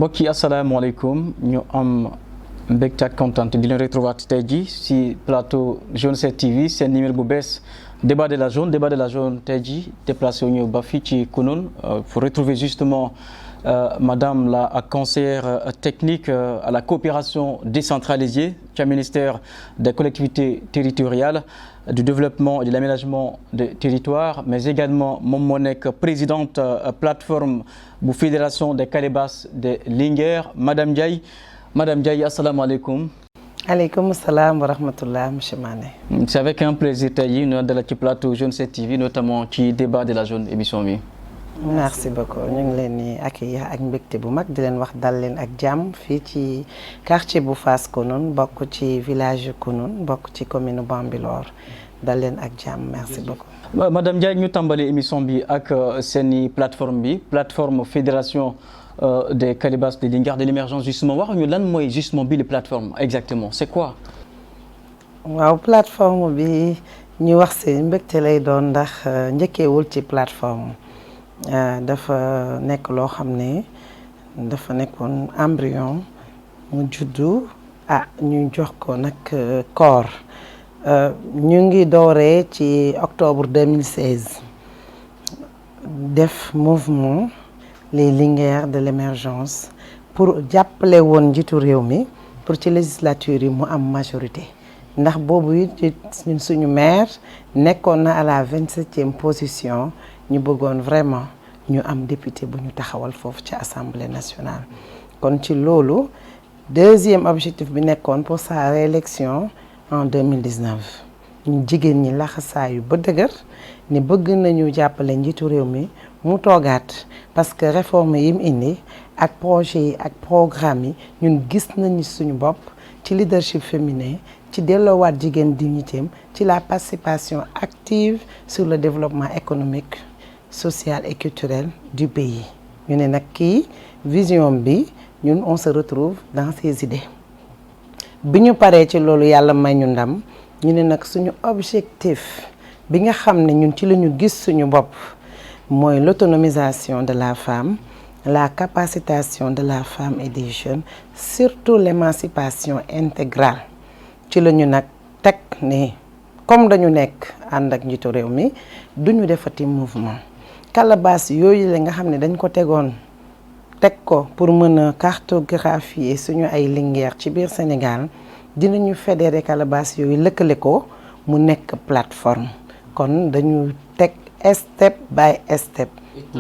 mbokk yi asalaamaaleykum ñu am mbégte ak kontaan di leen retrouver tey jii si plateau Jaune 7 TV seen numéro bu bees débat de la jaune tey jii déplacé wu ñu ba fii ci Kounoune pour retrouver justement madame la conseillère technique à la coopération décentralisée du ministère des collectivités territoriales du développement et de l'aménagement des territoires mais également moom moo nekk présidente plateforme bu fédération des calebasses de Linguère madame Ndiaye asalaamaaleykum. aleykum salaam wa rahmatullah monsieur Mané. C'est avec un plaisir tey jii ñu dalal ci plateau Jaune 7 TV notamment ci débat de la jaune émission bi. merci beaucoup ñu ngi leen di accueillir ak mbégte bu mag di leen wax dal leen ak jàmm fii ci quartier bu Fass Kounoune bokk ci village Kounoune bokk ci commune Bambilor dal leen ak jàmm merci beaucoup. madame Ndiaye ñu tàmbali émission bi ak seeni plateforme fédération des calebasses de Linguère de l'émergence justement wax ñu lan mooy justement bi la plateforme exactement c'est quoi. waaw plateforme bi ñu wax si mbégte lay doon ndax njëkkeewul ci plateforme. dafa nekk loo xam ne dafa nekkoon embryon mu juddu ñu jox ko nag corps ñu ngi dooree ci octobre 2016 def mouvement les Linguères de l'émergence pour jàppale woon njiitu réew mi pour ci législature yi mu am majorité ndax boobu it suñu maire nekkoon na à la 27e position ñu bëggoon vraiment ñu am député bu ñu taxawal foofu ci assemblée nationale kon ci loolu deuxième objectif bi nekkoon pour sa réélection en 2019 ñu jigéen ñi laxasaayu ba dëgër ni bëgg nañu jàppale njiitu réew mi mu toogaat parce que réforme yi mu indi ak projet yi ak programme yi ñun gis nañu suñu bopp ci leadership féminin ci delloowaat jigéen dignitéem ci la participation active sur le développement économique social et culturel du pays ñu ne nag kii vision bi ñun on se retrouve dans ces idées bi ñu paree ci loolu yàlla may ñu ndam ñu ne nag suñu objectif bi nga xam ne ñun ci la ñu gis suñu bopp mooy l'autonomisation de la femme la capacitation de la femme et des jeunes surtout l'émancipation intégrale ci la ñu nag teg ne comme dañu nekk ànd ak njiitu réew mi duñu defati mouvement calebasse yooyu la nga xam ne dañ ko teg ko pour mën a cartographier suñu ay Linguère ci biir Sénégal dinañu fédérer calebasse yooyu lëkkale ko mu nekk plateforme kon dañu teg step by step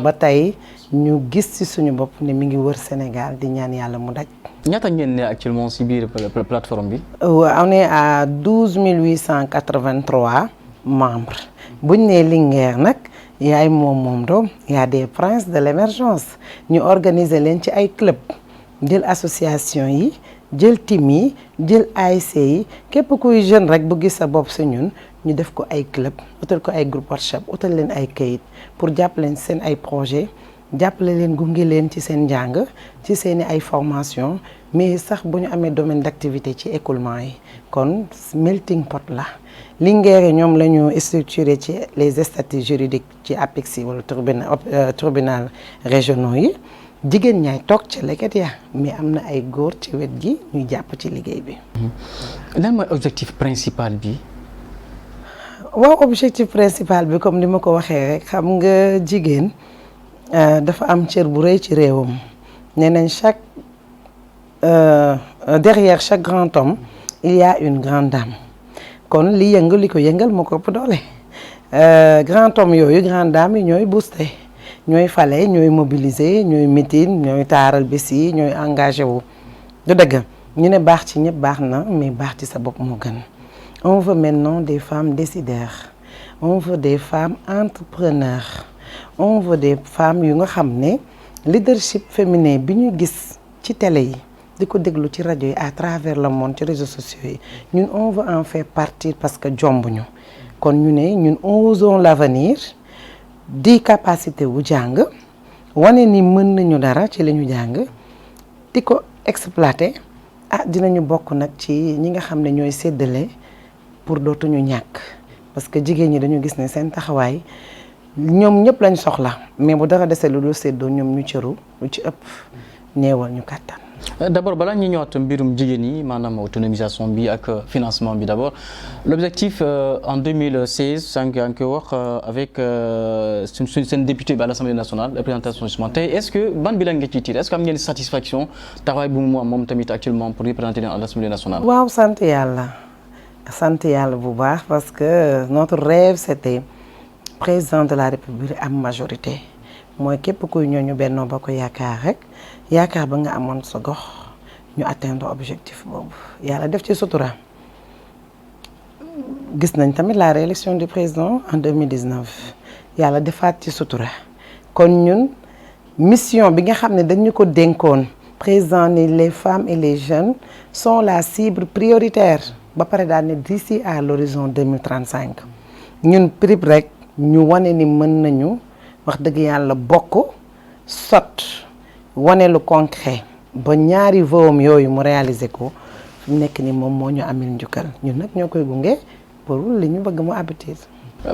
ba tey ñu gis ci suñu bopp ne mi ngi wër Sénégal di ñaan yàlla mu daj. ñaata ngeen ne actuellement ci biir plateforme bi. on est à 12 883 membres buñ nee Linguère nag. yaay moom doom y a des princes de l'émergence ñu organiser leen ci ay club jël association yi jël team yi jël ASC yi képp kuy jeune rek bu gis sa bopp sa ñun ñu def ko ay club utal ko ay groupe WhatsApp utal leen ay kayit pour jàppale leen seen ay projet jàppale leen gunge leen ci seen njàng ci seeni ay formation mais sax bu ñu amee domaine d'activité ci écoulement yi kon melting pot la Linguère ñoom la ñu structuré ci les statuts juridiques ci APEX wala tribunal régionaux yi jigéen ñaay toog ci leket ya mais am na ay góor ci wet gi ñuy jàpp ci liggéey bi. lan mooy objectif principal bi. waaw objectif principal bi comme ni ma ko waxee rek xam nga jigéen dafa am cër bu rëy ci réewam nee nañ derrière chaque grand homme il y a une grande dame. kon li yëngal li ko yëngal moo ko ëpp doole grand homme yooyu grande dame yi ñooy booster ñooy fale ñooy mobiliser ñooy meeting ñooy taaral bés yi ñooy engagé wu du dëgg ñu ne baax ci ñëpp baax na mais baax ci sa bopp moo gën on veut maintenant des femmes décideurs on veut des femmes entrepreneurs on veut des femmes yu nga xam ne leadership féminin bi ñu gis ci télé yi di ko déglu ci rajo yi à travers le monde ci réseaux sociaux yi ñun on veut en faire partie parce que jombuñu kon ñu ne ñun osons l'avenir di capacité wu jàng wane ni mën nañu dara ci li ñu jàng di ko exploiter dinañu bokk nag ci ñi nga xam ne ñooy séddale pour dootuñu ñàkk parce que jigéen ñi dañu gis ne seen taxawaay ñoom ñëpp lañ soxla mais bu dara desee lu dul séddoo ñoom ñu cëru lu ci ëpp néewal ñu kàttan. D'abord balaa ñu ñëwaat mbirum jigéen ñi maanaam autonomisation bi ak financement bi d'abord l'objectif en 2016 sànq yaa ngi koy wax avec seen député bi à l'Assemblée nationale représentation justement tey est-ce que ban bilan nga ciy tiré est-ce que am ngeen satisfaction taxawaay bu mu am moom tamit actuellement pour représenter leen à l'Assemblée nationale. waaw sant yàlla bu baax parce que notre rêve c'était président de la République am majorité mooy képp kuy ñooñu Benno Bokk Yaakaar rek yaakaar ba nga amoon sa gox ñu atteindre objectif boobu yàlla def ci sutura gis nañ tamit la réélection du président en 2019 yàlla defaat ci sutura kon ñun mission bi nga xam ne dañu ko dénkoon président ni les femmes et les jeunes sont la cible prioritaire ba pare daal ne d'ici à l'horizon 2035 ñun prib rek ñu wane ni mën nañu wax dëgg yàlla bokk sot wane lu concret ba ñaari voom yooyu mu réaliser ko fi mu nekk ni moom moo ñu amil njukkal ñun nag ñoo koy gunge pour li ñu bëgg mu aboutir.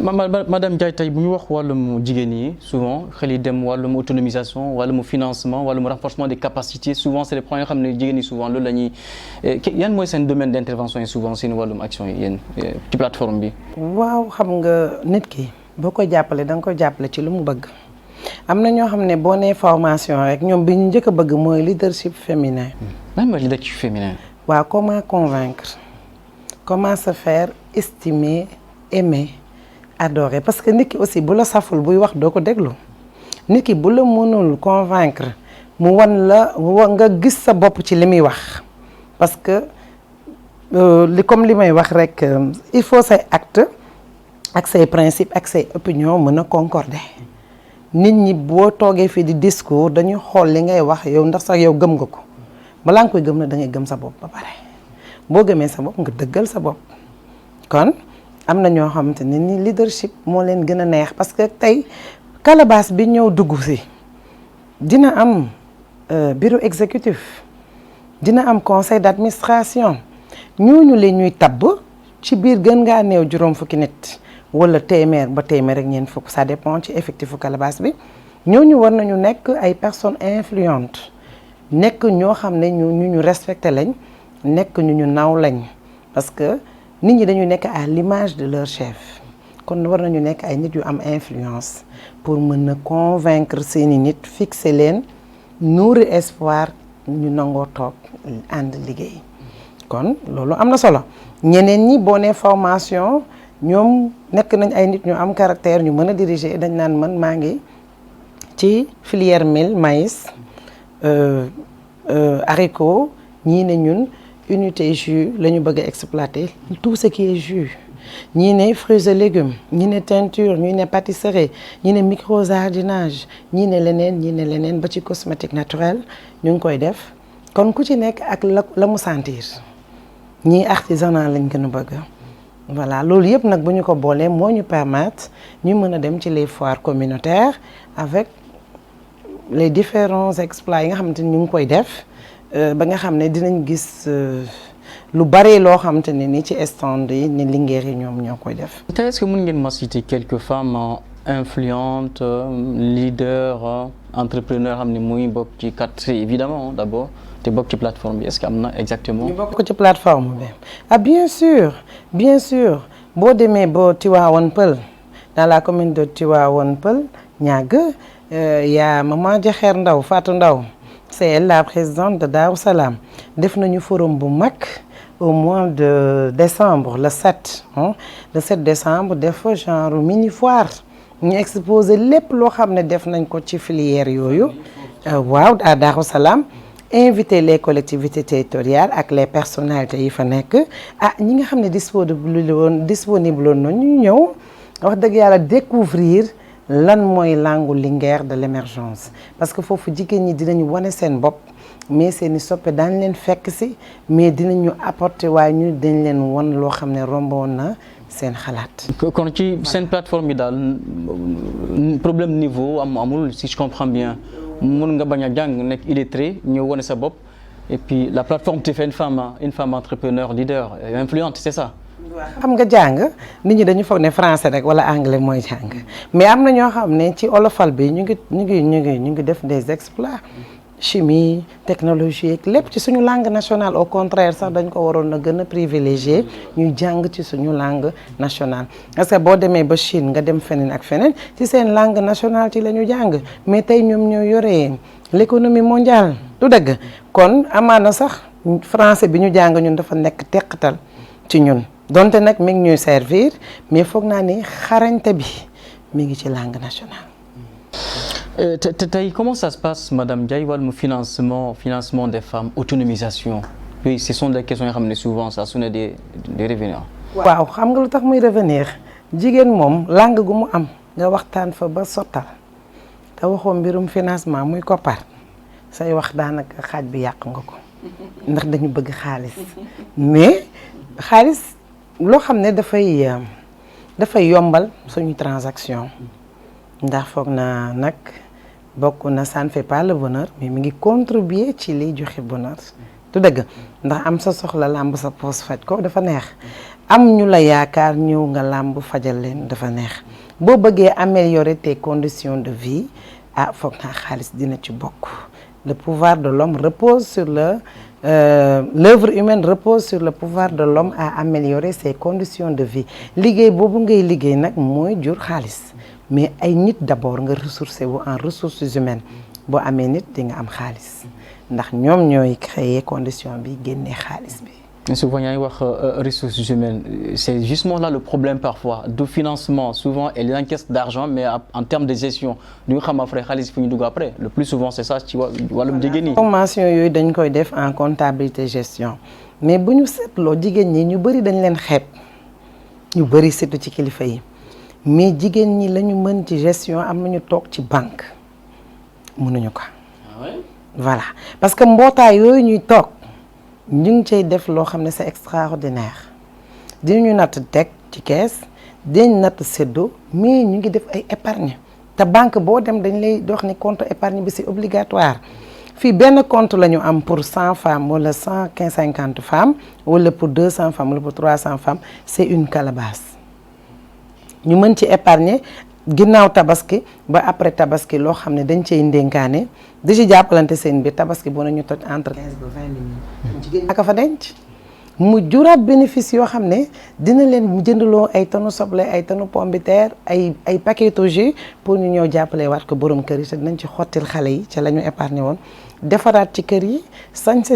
Madame Ndiaye tey bu ñu wax wàllum jigéen ñi souvent xel yi dem wàllum autonomisation wàllum financement wàllum renforcement des capacités souvent c'est les points yoo xam ne jigéen ñi souvent loolu la ñuy yan mooy seen domaine d'intervention yi souvent seen wàllum action yi yéen ci plateforme bi. waaw xam nga nit ki boo ko jàppale da nga ko jàppale ci lu mu bëgg am na ñoo xam ne boo nee formation rek ñoom bi ñu njëkk a bëgg mooy leadership féminin. lan mooy leadership féminin. waaw comment convaincre comment se faire estimer aimer adorer parce que nit ki aussi bu la saful buy wax doo ko déglu nit ki bu la mënul convaincre mu wan la nga gis sa bopp ci li muy wax parce que comme li may wax rek il faut say acte ak say principe ak say opinion mën a concorder nit ñi boo toogee fii di discours dañuy xool li ngay wax yow ndax sax yow gëm nga ko balaa nga koy gëm na da ngay gëm sa bopp ba pare boo gëmee sa bopp nga dëggal sa bopp kon am na ñoo xamante ne ni leadership moo leen gën a neex parce que tey calebasse bi ñëw dugg si dina am bureau exécutif dina am conseil d'administration ñooñu leen ñuy tabb ci biir gën ngaa néew juróom fukki nit wala téeméer ba téeméer rek ñeent fukk ça dépend ci effectifu calebasse bi ñooñu war nañu nekk ay personnes influentes nekk ñoo xam ne ñu respecté lañ nekk ñu naw lañ parce que nit ñi dañu nekk à l'image de leur chef kon war nañu nekk ay nit yu am influence pour mën a convaincre seeni nit fixer leen nourrir espoir ñu nangoo toog ànd liggéey kon loolu am na solo ñeneen ñi boo nee formation ñoom nekk nañ ay nit ñu am caractère ñu mën a diriger dañ naan man maa ngi ci filière mil maïs haricot ñii ne ñun unité jus la ñu bëgg a exploiter tout ce qui est jus ñii ne fruits et légumes ñii ne teinture ñii ne pâtisserie ñii ne micro-jardinage ñii ne leneen ba ci cosmétique naturel ñu ngi koy def kon ku ci nekk ak la mu sentir ñii artisanat lañ gën a bëgg voilà loolu yëpp nag bu ñu ko boolee moo ñu permettre ñu mën a dem ci les foires communautaires avec les différents exploits yi nga xamante ni ñu ngi koy def ba nga xam ne dinañ gis lu bari loo xamante ne ni ci stand yi ne Linguère yi ñoom ñoo koy def. Tey est-ce que mën ngeen ma citer quelques femmes influentes leaders entrepreneurs xam ne muy bokk ci cadre évidemment d'abord te bokk ci plateforme bi est-ce que am na exactement. ñu bokk ci plateforme bi ah bien sûr boo demee ba Tivaouane Peulh dans la commune de Tivaouane Peulh ñàgg yaa Maman Jaxeer Ndaw Fatou Ndaw c'est elle la présidente de Darou Salam def nañu forum bu mag au mois de décembre le 7 décembre def genre mini foire ñu exposé lépp loo xam ne def nañ ko ci filière yooyu waaw à Darou Salam inviter les collectivités territoriales ak les personnalités yi fa nekk ñi nga xam ne disponible woon na ñu ñëw wax dëgg yàlla découvrir lan mooy langu Linguère de l'émergence parce que foofu jigéen ñi dinañu wane seen bopp mais seeni soppe daañ leen fekk si mais dinañu apporter waaye ñu dañ leen won loo xam ne romboon na seen xalaat. kon ci seen plateforme bi daal problème niveau amul si je comprends bien mun nga bañ a jàng nekk illettré ñëw wane sa bopp et puis la plateforme te fait une femme entrepreneur leader influente c'est ça. xam nga jàng nit ñi dañu foog ne français rek wala anglais mooy jàng mais am na ñoo xam ne ci olofal bi ñu ngi def des exploits chimie technologie ak lépp ci suñu langue nationale au contraire sax dañ ko waroon a gën a privilégier ñuy jàng ci suñu langue nationale parce que boo demee ba Chine nga dem feneen ak feneen ci seen langue nationale ci la ñu jàng mais tey ñoom ñoo yoree l'économie mondiale du dëgg kon amaana sax français bi ñu jàng ñun dafa nekk teqatal ci ñun donte nag mi ngi ñuy servir mais foog naa ni xarañte bi mi ngi ci langue nationale. Comment ça se passe, Madame Ndiaye, le financement des femmes, autonomisation? Oui, ce sont des questions qui ramènent souvent, ça sonne des revenir. waaw xam nga lu tax muy revenir jigéen moom langue gu mu am nga waxtaan fa ba sottal te waxoo mbirum financement muy koppar say wax daanaka xaaj bi yàq nga ko ndax dañu bëgg xaalis mais xaalis loo xam ne dafay yombal suñu transaction ndax foog naa nag bokk na ça ne fait pas le bonheur mais mi ngi contribuer ci liy joxe bonheur du dëgg ndax am sa soxla làmb sa poos faj ko dafa neex am ñu la yaakaar ñëw nga làmb fajal leen dafa neex boo bëggee améliorer tes conditions de vie foog naa xaalis dina ci bokk le pouvoir de l'homme repose sur l'œuvre humaine repose sur le pouvoir de l'homme à améliorer ses conditions de vie liggéey boobu ngay liggéey nag mooy jur xaalis mais ay nit d'abord nga ressourcer wu en ressources humaines boo amee nit di nga am xaalis ndax ñoom ñooy créer condition bi génnee xaalis bi. Souvent, il y a ressources humaines. C'est justement là le problème parfois. Du financement, souvent, elle encaisse d'argent, mais en termes de gestion, le plus souvent, c'est ça, tu vois, le formation yooyu dañ koy def en comptabilité gestion mais bu ñu seetloo jigéen ñi ñu bëri dañ leen xeeb ñu bëri surtout ci kilifa yi mais jigéen ñi la ñu mën ci gestion am nañu toog ci banque mënuñu ko. Voilà parce que mbootaay yooyu ñuy toog. ñu ngi cay def loo xam ne c'est extraordinaire dinañu natt teg ci kees dinañ natt séddoo mais ñu ngi def ay épargne te banque boo dem dañ lay dox ni compte épargne bi c'est obligatoire fii benn compte la ñu am pour 100 femmes wala 150 femmes wala pour 200 femmes wala pour 300 femmes c'est une calebasse ñu mën ci épargner ginnaaw tabaski ba après tabaski loo xam ne dañ cey ndénkaane di ci jàppalante seen biir tabaski boo nañu toj entre 15 ba 20 000 jigéen aka fa denc mu juraat bénéfice yoo xam ne dina leen jëndaloo ay tonu soble ay tonu pomme de terre ay paquetu jus pour ñu ñëw jàppale waat ko borom kër yi te dinañ ci xottil xale yi ca la ñu épargné woon defaraat ci kër yi sañse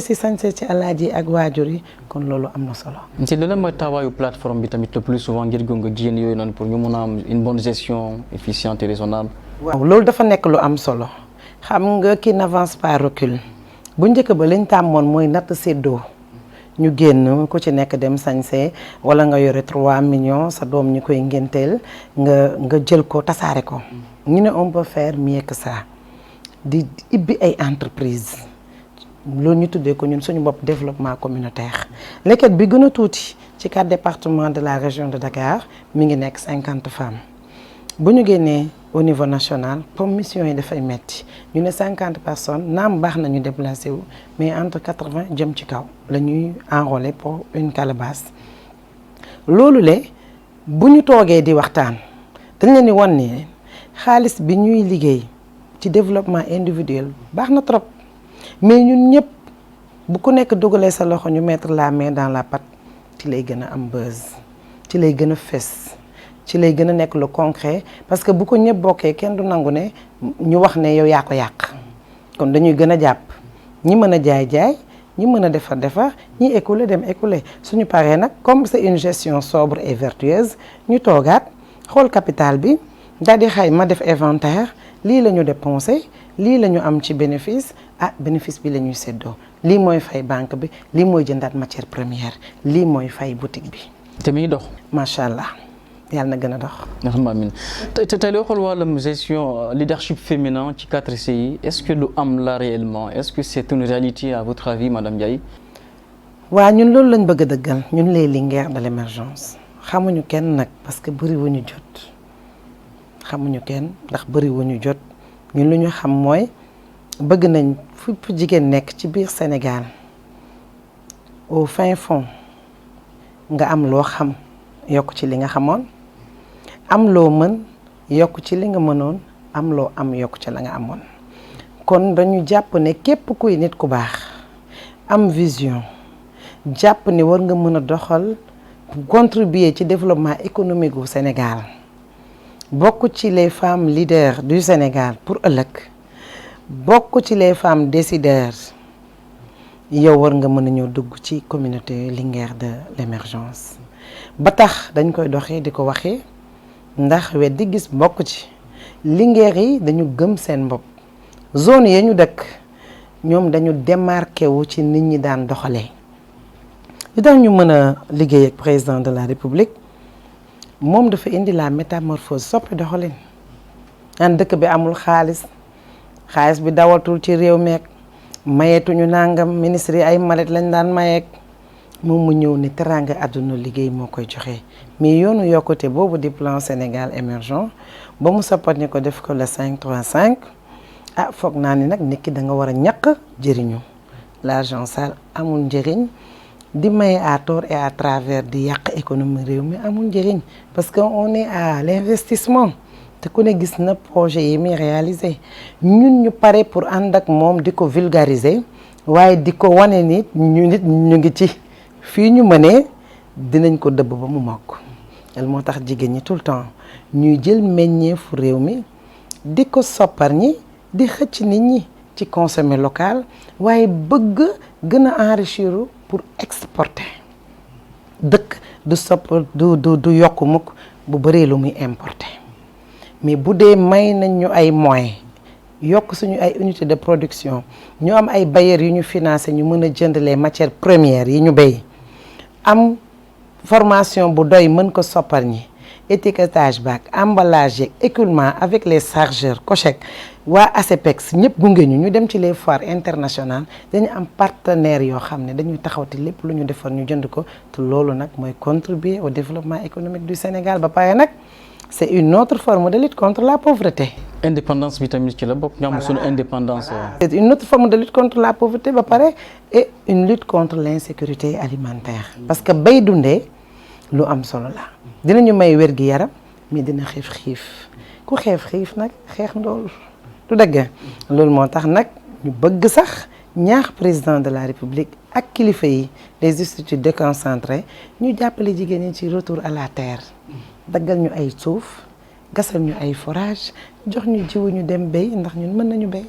ci alaaji ak waajur yi kon loolu am na solo. ci loolu mooy taxawaayu plateforme bi tamit le plus souvent ngir gunge jigéen yooyu noonu pour ñu mun a am une bonne gestion efficiente et raisonnable. waaw loolu dafa nekk lu am solo xam nga qui n'avance pas recule bu njëkk ba liñ tàmmoon mooy natt séddoo ñu génn ku ci nekk dem sañse wala nga yore 3 millions sa doom ñu koy ngénteel nga jël ko tasaare ko. ñu ne on peut faire mieux que ça. di ibbi ay entreprise loolu ñu tuddee ko ñun suñu bopp développement communautaire leket bi gën a tuuti ci 4 départements de la région de Dakar mi ngi nekk 50 femmes bu ñu génnee au niveau national comme mission yi dafay metti ñu ne 50 personnes naam baax nañu déplacé wu mais entre 80 jëm ci kaw la ñuy enrôler pour une calebasse loolu le bu ñu toogee di waxtaan dañ leen di wan ni xaalis bi ñuy liggéey ci développement individuel baax na trop mais ñun ñëpp bu ku nekk dugalee sa loxo ñu mettre la main dans la pâte ci lay gën a am buzz ci lay gën a fes ci lay gën a nekk lu concret parce que bu ko ñëpp bokkee kenn du nangu ne ñu wax ne yow yaa ko yàq kon dañuy gën a jàpp ñi mën a jaay ñi mën a defar ñi écouler dem écouler suñu paree nag comme c'est une gestion sobre et vertueuse ñu toogaat xool capital bi daal di xayma def inventaire lii la ñu dépensé lii la ñu am ci bénéfice bénéfice bi la ñuy séddoo lii mooy fay banque bi lii mooy jëndaat matière première lii mooy fay boutique bi. te mi ngi dox. macha allah yàlla na gën a dox. amiin te loo xool wàllum gestion leadership féminin ci 4C yi est-ce que lu am la réellement est-ce que c'est une réalité à votre avis madame Ndiaye. waaw ñun loolu lañ bëgg a dëggal ñun les linguères de l'émergence xamuñu kenn nag parce que bëriwuñu jot. xamuñu kenn ndax bëriwuñu jot ñun lu ñu xam mooy bëgg nañ fu jigéen nekk ci biir Sénégal au fin fond nga am loo xam yokk ci li nga xamoon am loo mën yokk ci li nga mënoon am loo am yokk ci la nga amoon kon dañu jàpp ne képp kuy nit ku baax am vision jàpp ni war nga mën a doxal contribuer ci développement économique gu Sénégal bokk ci les femmes leaders du Sénégal pour ëllëg bokk ci les femmes décideurs yow war nga mën a ñëw dugg ci communauté Linguère de l'émergence ba tax dañ koy doxee di ko waxee ndax weddi gis bokk ci Linguère yi dañu gëm seen bopp zone ya ñu dëkk ñoom dañu démarqué wu ci nit ñi daan doxalee li tax ñu mën a liggéey ak président de la République moom dafa indi la métamorphose soppi doxalin an dëkk bi amul xaalis bi dawatul ci réew meek mayeetuñu nangam ministre yi ay malet lañ daan mayeek moom mu ñëw ne teranga àdduna liggéey moo koy joxe mais yoonu yokkute boobu di plan Sénégal émergent ba mu soppat ñu ko def ko le 5-3-5 foog naa ni nag nit ki da nga war a ñaq jëriñu l'argent sale amul njëriñ di maye à tort et à travers di yàq économie réew mi amul njëriñ parce que on est à l'investissement te ku ne gis na projet yi muy réalisé ñun ñu pare pour ànd ak moom di ko vulgariser waaye di ko wane nit ñu ngi ci fii ñu mënee dinañ ko dëbb ba mu mokk el moo tax jigéen ñi tout le temps ñuy jël meññeefu réew mi di ko soppar ñi di xëcc nit ñi ci consommer local waaye bëgg gën a enrichir pour exporter dëkk du yokk mukk bu bëree lu muy importer mais bu dee may nañ ñu ay moyens yokk suñu ay unité de production ñu am ay bailleurs yu ñu financé ñu mën a jënd les matières premières yi ñu béy am formation bu doy mën ko soppar ñi étiquetage baak emballage yeeg écoulement avec les chargeurs Cochec waa ASEPEX ñëpp gunge ñu dem ci les foires internationales dañu am partenaires yoo xam ne dañuy taxawti lépp lu ñu defar ñu jënd ko te loolu nag mooy contribuer au développement économique du Sénégal ba pare nag c'est une autre forme de lutte contre la pauvreté. indépendance bi tamit ci la bokk. ñu am suñu indépendance. c'est une autre forme de lutte contre la pauvreté ba pare et une lutte contre l'insécurité alimentaire. parce que bay dundee lu am solo la. dinañu may wér gi yaram mais dina xiif ku xiif nag xeex ndool du dëgg loolu moo tax nag ñu bëgg sax ñaax président de la République ak kilifa yi les instituts déconcentrés ñu jàppale jigéen ñi ci retour à la terre daggal ñu ay suuf gasal ñu ay forage jox ñu jiwu ñu dem béy ndax ñun mën nañu béy.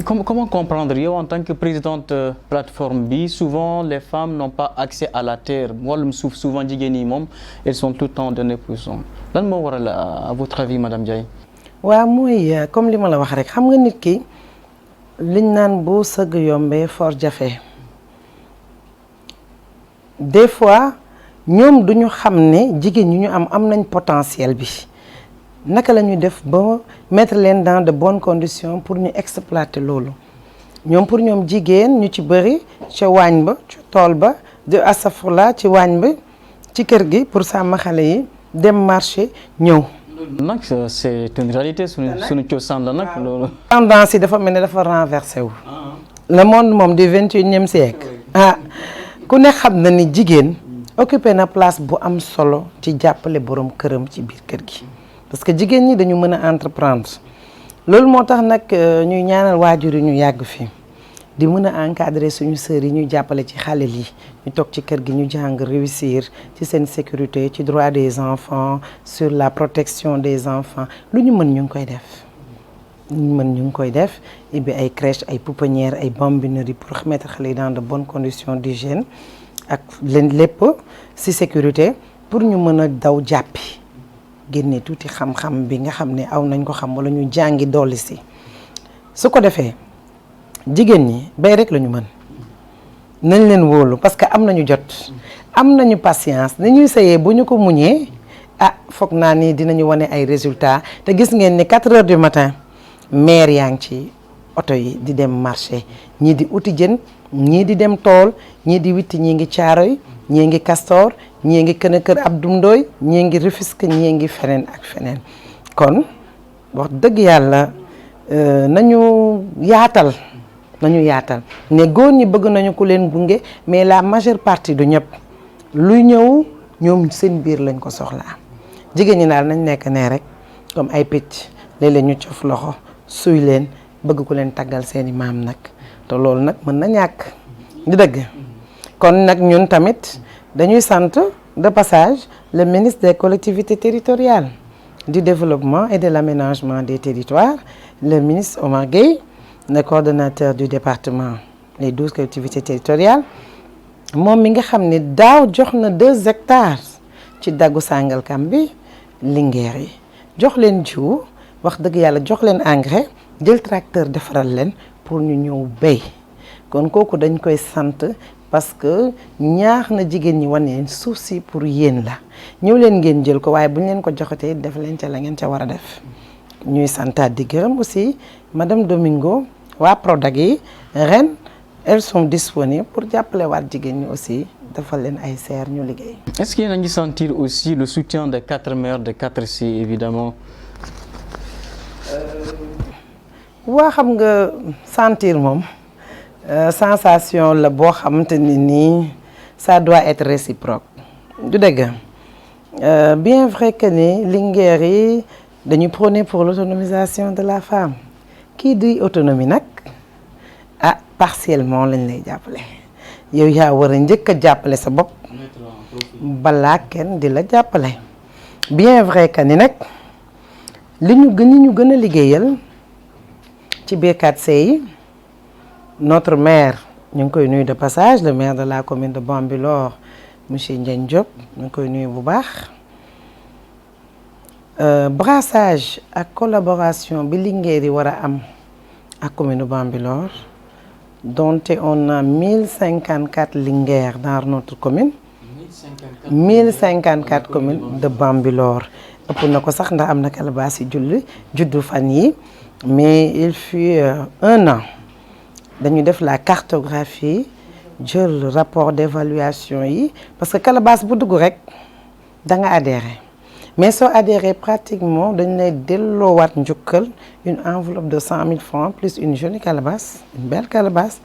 Comment comprendre yow en tant que présidente plateforme bi souvent les femmes n'ont pas accès à la terre wàllum suuf souvent jigéen yi moom elles sont tout le temps données pour son lan moo waral à votre avis madame Ndiaye. waaw mooy comme li ma la wax rek xam nga nit ki liñ naan boo sëgg yombee for jafe des fois ñoom duñu xam ne jigéen ñi ñu am nañ potentiel bi naka la ñuy def ba mettre leen dans de bonnes conditions pour ñu exploiter loolu ñoom pour ñoom jigéen ñu ci bëri ca waañ ba ca tool ba de asafurla ci waañ bi ci kër gi pour sàmm xale yi dem marché ñëw. nag c'est une réalité suñu cosaan la nag loolu. tendance yi dafa mel ne dafa renversé wu. le monde moom du 21e siècle. ku ne xam na ni jigéen occupé na place bu am solo ci jàppale borom këram ci biir kër gi. parce que jigéen ñi dañu mën a entreprendre loolu moo tax nag ñuy ñaanal waajur yi ñu yàgg fi di mën a encadrer suñu sœurs yi ñu jàppale ci xale yi ñu toog ci kër gi ñu jàng réussir ci seen sécurité ci droit des enfants sur la protection des enfants lu ñu mën ñu ngi koy def. ñu ngi koy def ibbi ay crèche ay pouponnières ay bambineries pour mettre xale yi dans de bonnes conditions d'hygiène ak leen lépp ci sécurité pour ñu mën a daw jàppi. génne tuuti xam-xam bi nga xam ne aw nañ ko xam wala ñu jàngi dolli si su ko defee jigéen ñi bay rek la ñu mën nañ leen wóolu parce que am nañu jot am nañu patience ni ñuy sëyee bu ñu ko muñee foog naa ni dinañu wane ay résultats te gis ngeen ni 4 heures du matin maire yaa ngi ci oto yi di dem marché ñii di uti jën ñii di dem tool ñii di witti ñii ngi Caaroy ñii ngi Castor ñii ngi kër Abdou Ndoye ñii ngi Rufisque ñii ngi feneen ak feneen kon wax dëgg yàlla nañu yaatal ne góor ñi bëgg nañu ku leen gunge mais la majeure partie du ñëpp luy ñëw ñoom seen biir lañ ko soxlaa jigéen ñi daal nañ nekk ne rek comme ay picc léeg-léeg ñu cof loxo suy leen bëgg ku leen taggal seeni maam nag te loolu nag mën na ñàkk di dëgg kon nag ñun tamit dañuy sant de passage le ministre des collectivités territoriales du développement et de l'aménagement des territoires le ministre Omar Gueye le coordonnateur du département les 12 collectivités territoriales moom mi nga xam ne daaw jox na 2 hectares ci daggu Sangalkam bi Linguère yi jox leen jiw wax dëgg yàlla jox leen engrais jël tracteur defaral leen pour ñu ñëw béy kon kooku dañ koy sant parce que ñaax na jigéen ñi wane leen suuf si pour yéen la ñëw leen ngeen jël ko waaye bu ñu leen ko joxatee def leen ca la ngeen ca war a def ñuy santaat di gërëm aussi madame Domingo waa Prodac yi ren elles sont disponibles pour jàppale waat jigéen ñi aussi defal leen ay serre ñu liggéey. Est-ce qu'il y a ngi sentir aussi le soutien des 4 maires de 4C évidemment. waa xam nga sentir moom sensation la boo xamante ni nii ça doit être réciproque du dëgg bien vrai que ni Linguère yi dañuy prôner pour l'autonomisation de la femme kii di autonomie nag ah partiellement lañ lay jàppale yow yaa war a njëkk a jàppale sa bopp balaa kenn di la jàppale bien vrai que ni nag li ñu gën a liggéeyal ci biir 4C yi notre maire ñu ngi koy nuyu de passage le maire de la commune de Bambilor monsieur Ndiagne Diop ñu ngi koy nuyu bu baax brassage ak collaboration bi Linguère yi war a am ak commune de Bambilor donte on a 1054 Linguère dans notre commune 1054 communes de Bambilor ëpp na ko sax ndax am na calebasse yi juddu fan yi mais il fut 1 an dañu def la cartographie jël rapport d'évaluation yi parce que calebasse bu dugg rek da nga adhéré mais soo adhéré pratiquement dañ lay delloowaat njukkal une enveloppe de 100 000 francs plus une jolie calebasse une belle calebasse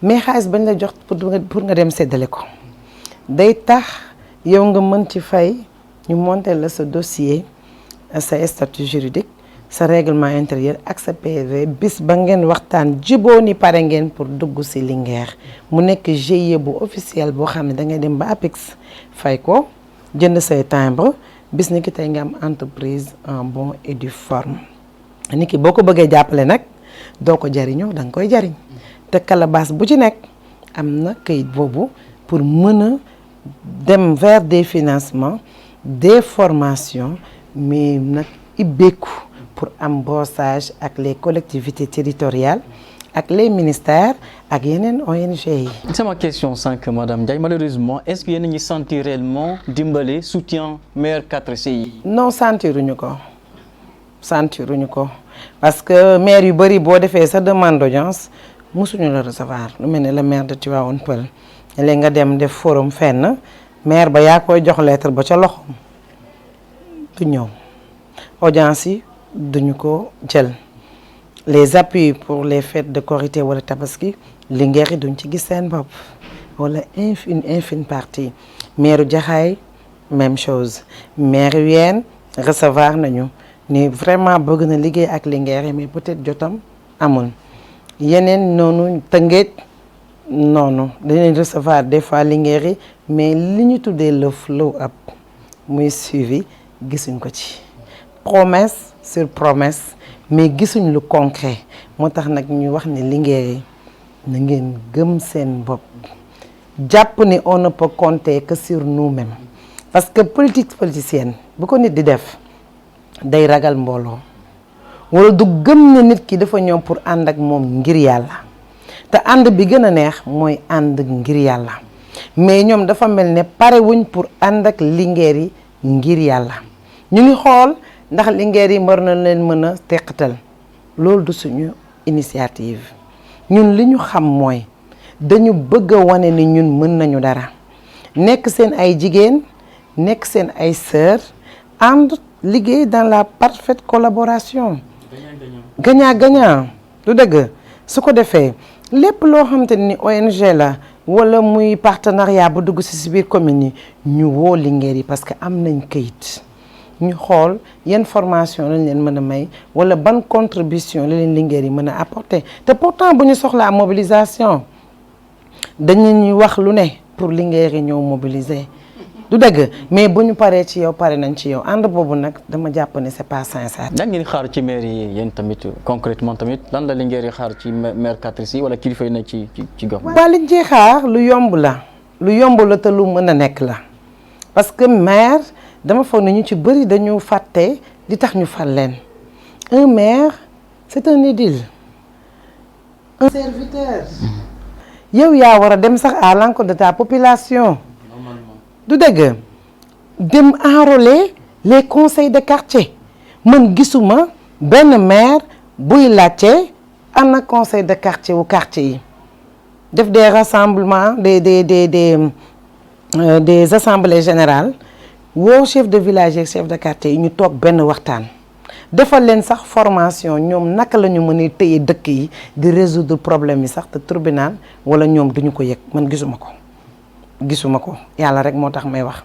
mais xaalis bañ la jox pour nga dem séddale ko day tax yow nga mën ci fay ñu monter la sa dossier sa statut juridique sa règlement intérieur ak sa PV bis ba ngeen waxtaan jiboo ni pare ngeen pour dugg ci Linguère mu nekk GIE bu officiel boo xam ne da ngay dem ba APIX fay ko jënd say timbre bis ni ki tey nga am entreprise en bonne et due forme nit ki boo ko bëggee jàppale nag doo ko jariñoo da nga koy jariñ te calebasse bu ci nekk am na kayit boobu pour mën a dem vers des financements des formations mais nag ibbeeku pour am brossage ak les collectivités territoriales ak les ministères ak yeneen ONG yi. C'est ma question sànq madame Ndiaye malheureusement est-ce que yéen a ngi sentir réellement dimbale soutien maire 4C yi. non sentiruñu ko parce que maire yu bëri boo defee sa demande d'audience mosuñu la recevoir lu mel ne le maire de Tivaouane Peulh léegi nga dem def forum fenn maire ba yaa koy jox lettre ba ca loxoom du ñëw audience yi duñu ko jël les appuis pour les fêtes de Korité wala Tabaski Linguère yi duñ ci gis seen bopp wala une infime partie maire Jaxaay même chose maire Yène recevoir nañu ni vraiment bëgg na liggéey ak Linguère yi mais peut-être jotam amul yeneen noonu Tëngéej noonu dañuy recevoir des fois Linguère yi mais li ñu tuddee le flow up muy suivi gisuñ ko ci promesse sur promesse mais gisuñ lu concret moo tax nag ñu wax ne Linguère yi na ngeen gëm seen bopp jàpp ni on ne peut compter que sur nous-mêmes parce que politicienne bu ko nit di def day ragal mbooloo wala du gëm ne nit ki dafa ñëw pour ànd ak moom ngir yàlla te ànd bi gën a neex mooy ànd ngir yàlla mais ñoom dafa mel ne pare wuñ pour ànd ak Linguère yi ngir yàlla ñu ngi xool ndax Linguère yi war na leen mën a teqatal loolu du suñu initiative ñun li ñu xam mooy dañu bëgg a wane ni ñun mën nañu dara nekk seen ay jigéen nekk seen ay sœur ànd liggéey dans la parfaite collaboration gagnant du dëgg su ko defee lépp loo xamante ni ONG la wala muy partenariat bu dugg ci biir commune yi ñu woo Linguère yi parce que am nañ kayit ñu xool yan formation lañ leen mën a may wala ban contribution la leen Linguère yi mën a apporter te pourtant bu ñu soxlaa mobilisation dañu ñuy wax lu ne pour Linguère yi ñëw mobiliser du dëgg mais bu ñu paree ci yow pare nañ ci yow ànd boobu nag dama jàpp ne c'est pas sincère. lan ngeen xaar ci maire yi yéen tamit concrètement tamit lan la Linguère yi xaar ci maire Catrice yi wala kilifa yi nekk ci gox. waaw liñ ciy xaar lu yomb la te lu mën a nekk la parce que maire dama foog ne ñu ci bëri dañu fàtte li tax ñu fal leen un maire c'est un édile un serviteur. yow yaa war a dem sax à l'encontre de ta population. du dëgg dem enrôler les conseils de quartier man gisuma benn maire buy laajte ana conseil de quartier wu quartier yi def des rassemblements des assemblées générales woo chef de village ak chef de quartier yi ñu toog benn waxtaan defal leen sax formation ñoom naka la ñu mën a téye dëkk yi di résoudre problème yi sax te tribunal wala ñoom duñu ko yëg man gisuma ko yàlla rek moo tax may wax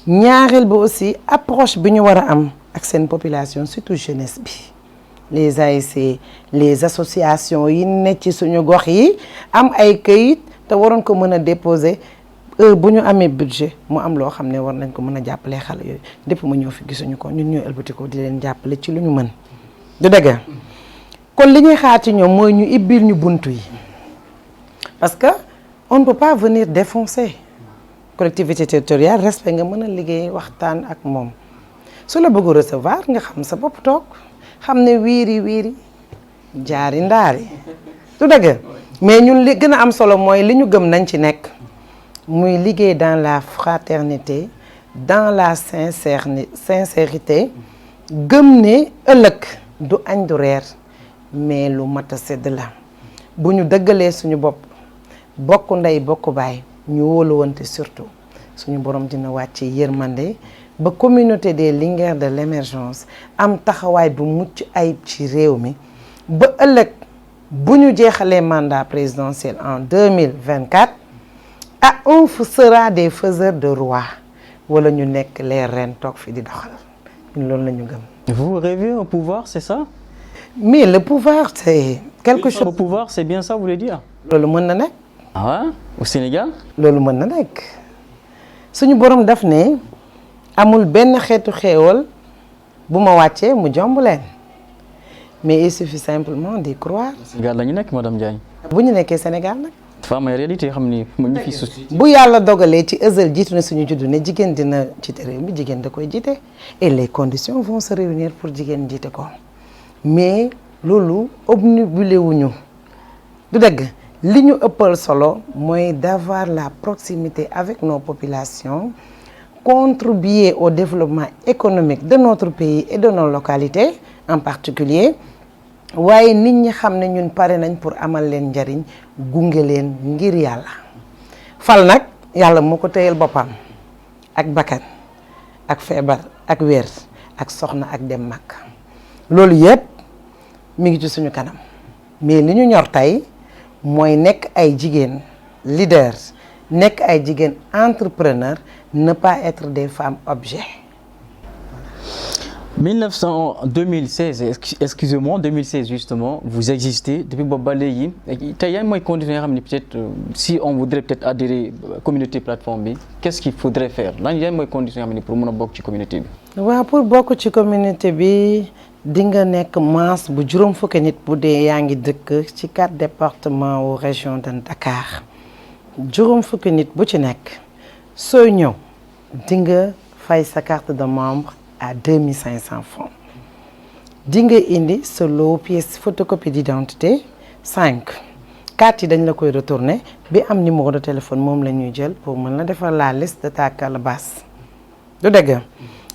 ñaareel ba aussi approche bi ñu war a am ak seen population surtout jeunesse bi les ASC les associations yi ne ci suñu gox yi am ay këyit te waroon ko mën a déposer bu ñu amee budget mu am loo xam ne war nañ ko mën a jàppale xale yooyu depuis ma ñëw fi gisuñu ko ñun ñooy ëlbati ko di leen jàppale ci lu ñu mën du dëgg kon li ñuy xaar ci ñoom mooy ñu ibbil ñu buntu yi parce que on ne peut pas venir défoncer collectivité territoriale respect nga mën a liggéey waxtaan ak moom su la bëgg recevoir nga xam sa bopp toog xam ne wiiri jaari ndaari du dëgg mais ñun li gën a am solo mooy li ñu gëm nañ ci nekk muy liggéey dans la fraternité dans la sincérité gëm ne ëllëg du añ du reer mais lu mat a sedd la bu ñu dëggalee suñu bopp bokk ndey bokk baay ñu wóoluwante surtout suñu borom dina wàcce yërmande ba communauté des Linguères de l'émergence am taxawaay bu mucc ayib ci réew mi ba ëllëg bu ñu jeexalee mandat présidentiel en 2024 on sera des faiseurs de roi wala ñu nekk les reines toog fi di doxal ñun loolu la ñu gëm. Vous rêvez au pouvoir, c'est ça? Mais le pouvoir c'est quelque chose. Le pouvoir c'est bien ça, vous voulez dire? loolu mën na nekk. Ah ouais? Au Sénégal? loolu mën na nekk suñu borom daf ne amul benn xeetu xéewal bu ma wàccee mu jomb leen mais il suffit simplement d'y croire. Sénégal la ñu nekk madame Diagne. bu ñu nekkee Sénégal nag. dafa am ay réalité yoo xam ni mu ngi fi suuf. bu yàlla dogalee ci ësal jiitu na suñu juddu ne jigéen dina jiite réew mi jigéen da koy jiite et les conditions vont se réunir pour jigéen jiite ko mais loolu obnubilé wuñu du dëgg li ñu ëppal solo mooy d'avoir la proximité avec nos populations contribuer au développement économique de notre pays et de nos localités en particulier waaye nit ñi xam ne ñun pare nañ pour amal leen njariñ gunge leen ngir yàlla fal nag yàlla moo ko téyel boppam ak bakkan ak feebar ak wér ak soxna ak dem mag loolu yépp mi ngi ci suñu kanam mais li ñu ñor tey mooy nekk ay jigéen leaders nekk ay jigéen entrepreneur ne pas être des femmes objets. 2016 excusez-moi 2016 justement vous existez depuis boobu ba léegi tey yan mooy conditions yoo xam ne peut-être si on voudrait peut-être adhérer communauté plateforme bi qu'est-ce qu'il faudrait faire lan yan mooy conditions yoo xam ne pour mën a bokk ci communauté bi. waaw pour bokk ci communauté bi di nga nekk masse bu juróom fukki nit bu dee yaa ngi dëkk ci 4 départements wu région de Dakar juróom fukki nit bu ci nekk soo ñëw di nga fay sa carte de membre à 2500 francs di nga indi sa lot pièce photocopie d'identité 5 carte yi dañ la koy retourner bi am numéro de téléphone moom la ñuy jël pour mën la defar la liste de ta calebasse du dëgg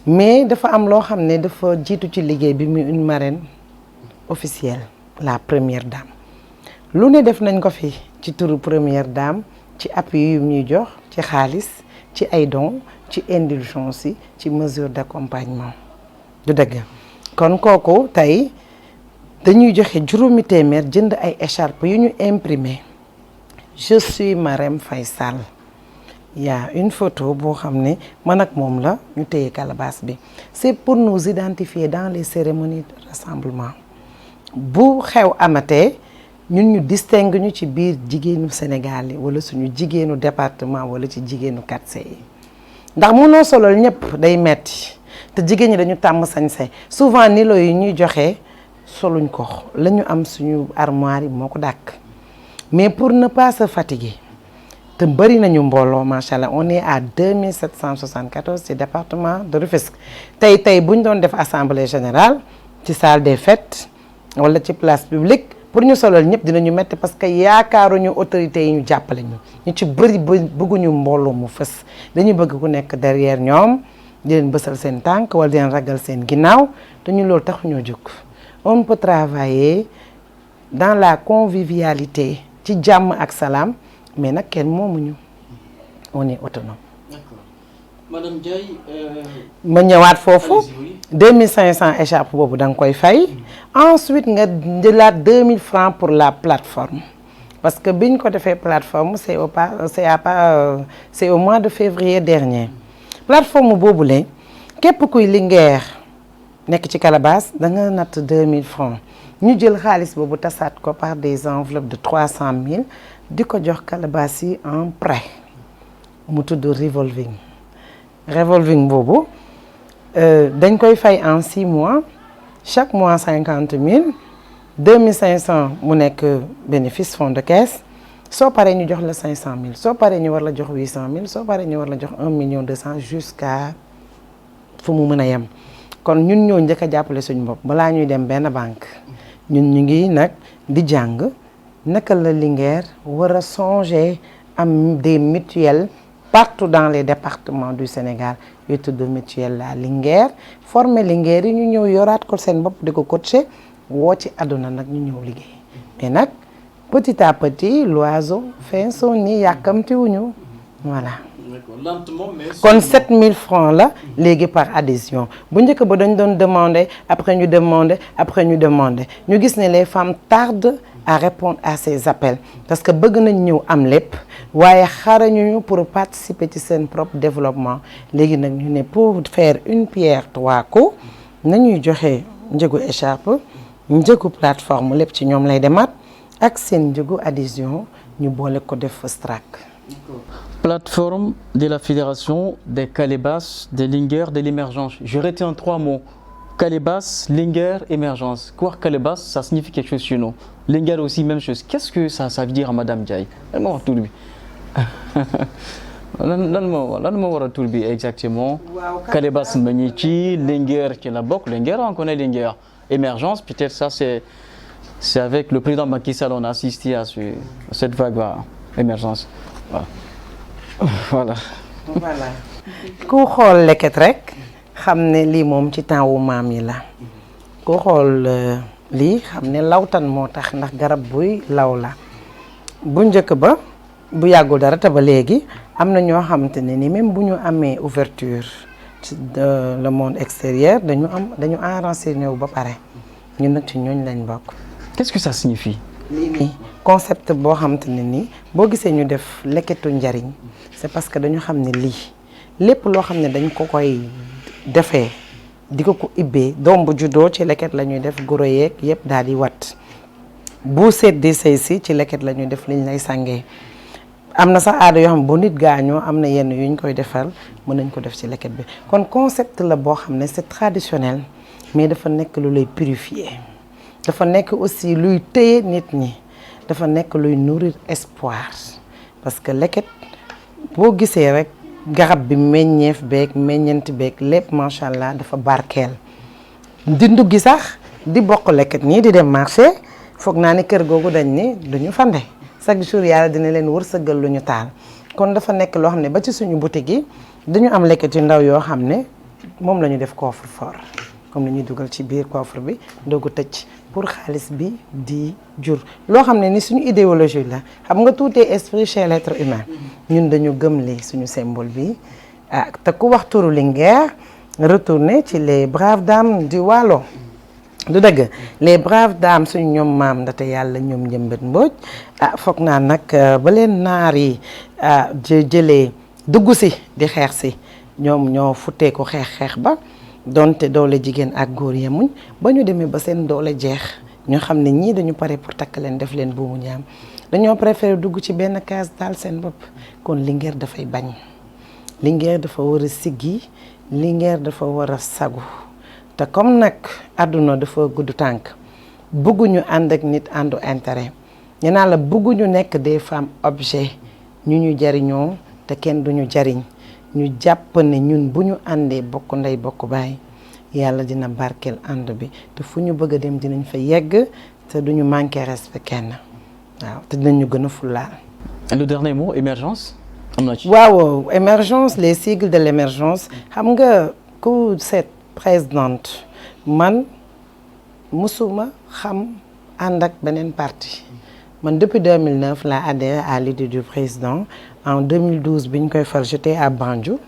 mais dafa am loo xam ne dafa jiitu ci liggéey bi muy une marraine officielle la première dame lu ne def nañ ko fi ci turu première dame ci appui yu ñuy jox ci xaalis ci ay dons ci indulgence yi ci mesure d'accompagnement du dëgg kon kooku tey dañuy joxe juróomi téeméer jënd ay écharpe yu ñu imprimé je suis Marème Faye Sall y a une photo boo xam ne man ak moom la ñu téye calebasse bi c'est pour nous identifier dans les cérémonies de rassemblement bu xew amatee ñun ñu distingue ñu ci biir jigéenu Sénégal yi wala suñu jigéenu département wala ci jigéenu quartier yi ndax mënoo solal ñëpp day metti te jigéen ñi dañu tàmm sañse souvent nilo yi ñuy joxe soluñ ko la ñu am suñu armoire yi moo ko dàkk mais pour ne pas se fatiguer te bëri nañu mbooloo macha allah on est à 2774 ci département de Rufisque tey bu ñu doon def assemblée générale ci salle des fêtes wala ci place publique pour ñu solal ñëpp dinañu metti parce que yaakaaruñu autorités yi ñu jàppale ñu ci bëri bëgguñu mbooloo mu fës dañu bëgg ku nekk derrière ñoom di leen bësal seen tànk wala di leen ragal seen ginnaaw te ñu loolu tax ñoo jóg on peut travailler dans la convivialité ci jàmm ak salaam mais nag kenn moomuñu on est autonome. D'accord. Madame Ndiaye. ma ñëwaat foofu 2500 écharpe boobu da nga koy fay. Ensuite nga jëlaat 2000 francs pour la plateforme parce que biñ ko defee plateforme c'est au mois de février dernier. plateforme boobu la képp kuy Linguère nekk ci calebasse da nga natt 2000 francs ñu jël xaalis boobu tasaat ko par des enveloppes de 300 000 di ko jox calebasse yi en prêt mu tudd revolving boobu dañ koy fay en 6 mois chaque mois 50 000 2500 mu nekk bénéfice fonds de caisse soo paree ñu jox la 500 000 soo paree ñu war la jox 800 000 soo paree ñu war la jox 1 200 000 jusqu'à fu mu mën a yem kon ñun ñoo njëkk a jàppale suñu bopp balaa ñuy dem benn banque ñun ñu ngi nag di jàng naka la Linguère war a songer am des mutuelles partout dans les départements du Sénégal yu tudd mutuelle la Linguère former Linguère yi ñu ñëw yoraat ko seen bopp di ko coacher woo ci àdduna nag ñu ñëw liggéey mais nag petit à petit l'oiseau fait son nid yàkkamtiwuñu voilà. Lentement mais. kon 7000 francs la léegi par adhésion bu njëkk ba dañ doon demander après ñu demander ñu gis ne les femmes tardent à répondre à ces appels parce que bëgg nañ ñëw am lépp waaye xarañuñu pour participer ci seen propre développement léegi nag ñu ne pour faire une pierre trois coups nañuy joxe njëgu écharpe njëgu plateforme lépp ci ñoom lay demaat ak seen njëgu adhésion ñu boole ko def fast track. Plateforme de la Fédération des calebasses, des Linguère, de l'émergence. Je retiens 3 mots. Calebasse, Linguère, émergence. Quoi calebasse, ça signifie quelque chose chez nous. Linguère aussi, même chose. Qu'est-ce que ça veut dire à Madame Ndiaye? Elle m'a tout lui. Lan moo war a tur bi exactement. Calebasse Magnichi, Linguère qui est la bokk. Linguère, on connaît Linguère. Émergence, peut-être ça c'est avec le président Macky Sall on a assisté à cette vague émergence. Voilà. ku xool leket rek xam ne lii moom ci temps wu maam yi la ku xool lii xam ne lawtan moo tax ndax garab buy law la bu njëkk ba bu yàggul dara te ba léegi am na ñoo xamante ne ni même bu ñu amee ouverture ci le monde extérieur dañu enraciné wu ba pare ñun nag ci ñooñ lañ bokk. Qu'est-ce que ça signifie? lii nii concept boo xamante ne nii boo gisee ñu def leketu njariñ c'est parce que dañu xam ne lii lépp loo xam ne dañ ko koy defee di ko ibbee doom bu juddoo ci leket la ñuy def goro yeeg yëpp daal di wat bu seet di sëy si ci leket la ñuy def liñ lay sàngee am na sax aada yoo xam ne bu nit gaañoo am na yenn yu ñu koy defal mën nañ ko def ci leket bi kon concept la boo xam ne c'est traditionnel mais dafa nekk lu lay purifier dafa nekk aussi luy téye nit ñi dafa nekk luy nourrir espoir parce que leket boo gisee rek garab bi meññeef beeg meññeent beeg lépp macha allah dafa barkeel di nduggi sax di bokk leket nii di dem marché foog naa ne kër googu dañ ni duñu fande chaque jour yàlla dina leen wërsëgal lu ñu taal kon dafa nekk loo xam ne ba ci suñu boutique yi dañu am leket yu ndaw yoo xam ne moom la ñu def coffre fort comme la ñuy dugal ci biir coffre bi doogu tëj pour xaalis bi di jur loo xam ne ni suñu idéologie la xam nga tout est esprit chez l'être humain ñun dañu gëm li suñu symbole bi te ku wax turu Linguère retourner ci les braves dames du Waalo du dëgg les braves dames suñu ñoom maam ndate yàlla ñoom njëmbët mbooj foog naa nag ba leen naar yi jëlee dugg si di xeex si ñoom ñoo futtee ko xeex ba donte doole jigéen ak góor yemuñ ba ñu demee ba seen doole jeex ñu xam ne ñii dañu pare pour takk leen def leen buumu ñaam dañoo préféré dugg ci benn case daal seen bopp kon Linguère dafay bañ Linguère dafa war a siggi Linguère dafa war a sagu te comme nag àdduna dafa gudd tànk bëgguñu ànd ak nit àndu intérêt ñu naan la bëgguñu nekk des femmes objet ñu jariñoo te kenn duñu jariñ ñu jàpp ne ñun bu ñu àndee bokk ndey bokk baay yàlla dina barkeel ànd bi te fu ñu bëgg a dem dinañ fa yegg te duñu manqué respect kenn waaw te dinañ ñu gën a fulaal. Le dernier mot, émergence. waaw émergence les sigles de l'émergence xam nga ku cette présidente man musuma xam ànd ak beneen parti man depuis 2009 laa adhéré à l'idée du président en 2012 bi ñu koy fal j'étais à Banjul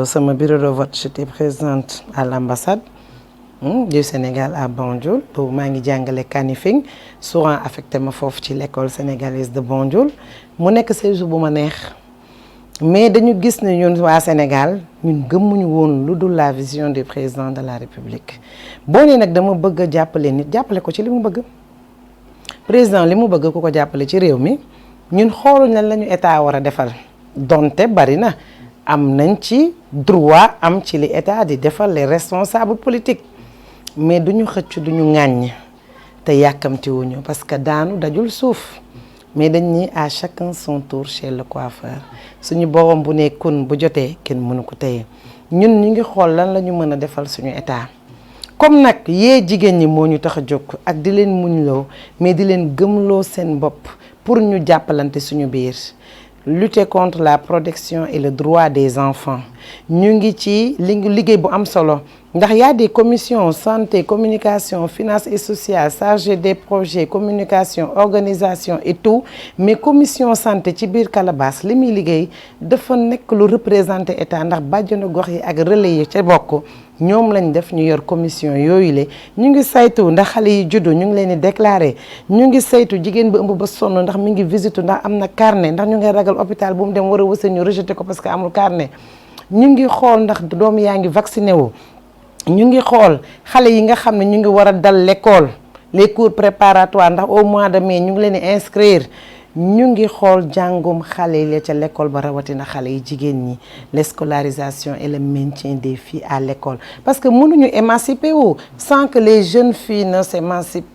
sama bureau de vote j'étais présente à l'ambassade du Sénégal à Banjul boobu maa ngi jàngale Kanifing souvent affecté ma foofu ci l'école sénégalaise de Banjul mu nekk séjour bu ma neex mais dañu gis ne ñun waa Sénégal ñun gëmmuñu woon lu dul la vision du président de la République boo nee nag dama bëgg a jàppale nit jàppale ko ci li mu bëgg président li mu bëgg ku ko jàppale ci réew mi ñun xooluñ lan la ñu état war a defal donte bari na am nañ ci droit am ci li état di defal les responsables politiques mais duñu xëcc duñu ŋàññ te yàkkamtiwuñu parce que daanu dajul suuf mais dañ ni à chacun son tour chez le coiffeur suñu borom bu ne kun bu jotee kenn mënu ko téye ñun ñu ngi xool lan la ñu mën a defal suñu état comme nag yee jigéen ñi moo ñu tax a jóg ak di leen muñloo mais di leen gëmloo seen bopp pour ñu jàppalante suñu biir lutter contre la protection et le droit des enfants ñu ngi ci liggéey bu am solo ndax y a des commissions santé communication finance et sociale chargées des projets communication organisation et tout mais commission santé ci biir Calabas li muy liggéey dafa nekk lu représenté état ndax bàjjenu gox yi ak relais yi ca bokk ñoom lañ def ñu yor commission yooyu le ñu ngi saytu ndax xale yi juddu ñu ngi leen di déclarer ñu ngi saytu jigéen ba ëmb ba sonn ndax mi ngi visite ndax am na carnet ndax ñu ngi ragal hôpital bu mu dem war a wësee ñu rejeté ko parce que amul carnet ñu ngi xool ndax doom yaa ngi vacciné wu ñu ngi xool xale yi nga xam ne ñu ngi war a dal l'école les cours préparatoires ndax au mois de mai ñu ngi leen di inscrire ñu ngi xool jàngum xale yi ca l'école ba rawatina xale yi jigéen ñi l'escolarisation et le maintien des filles à l'école parce que mënuñu émanciper wu sans que les jeunes filles ne s'émancipent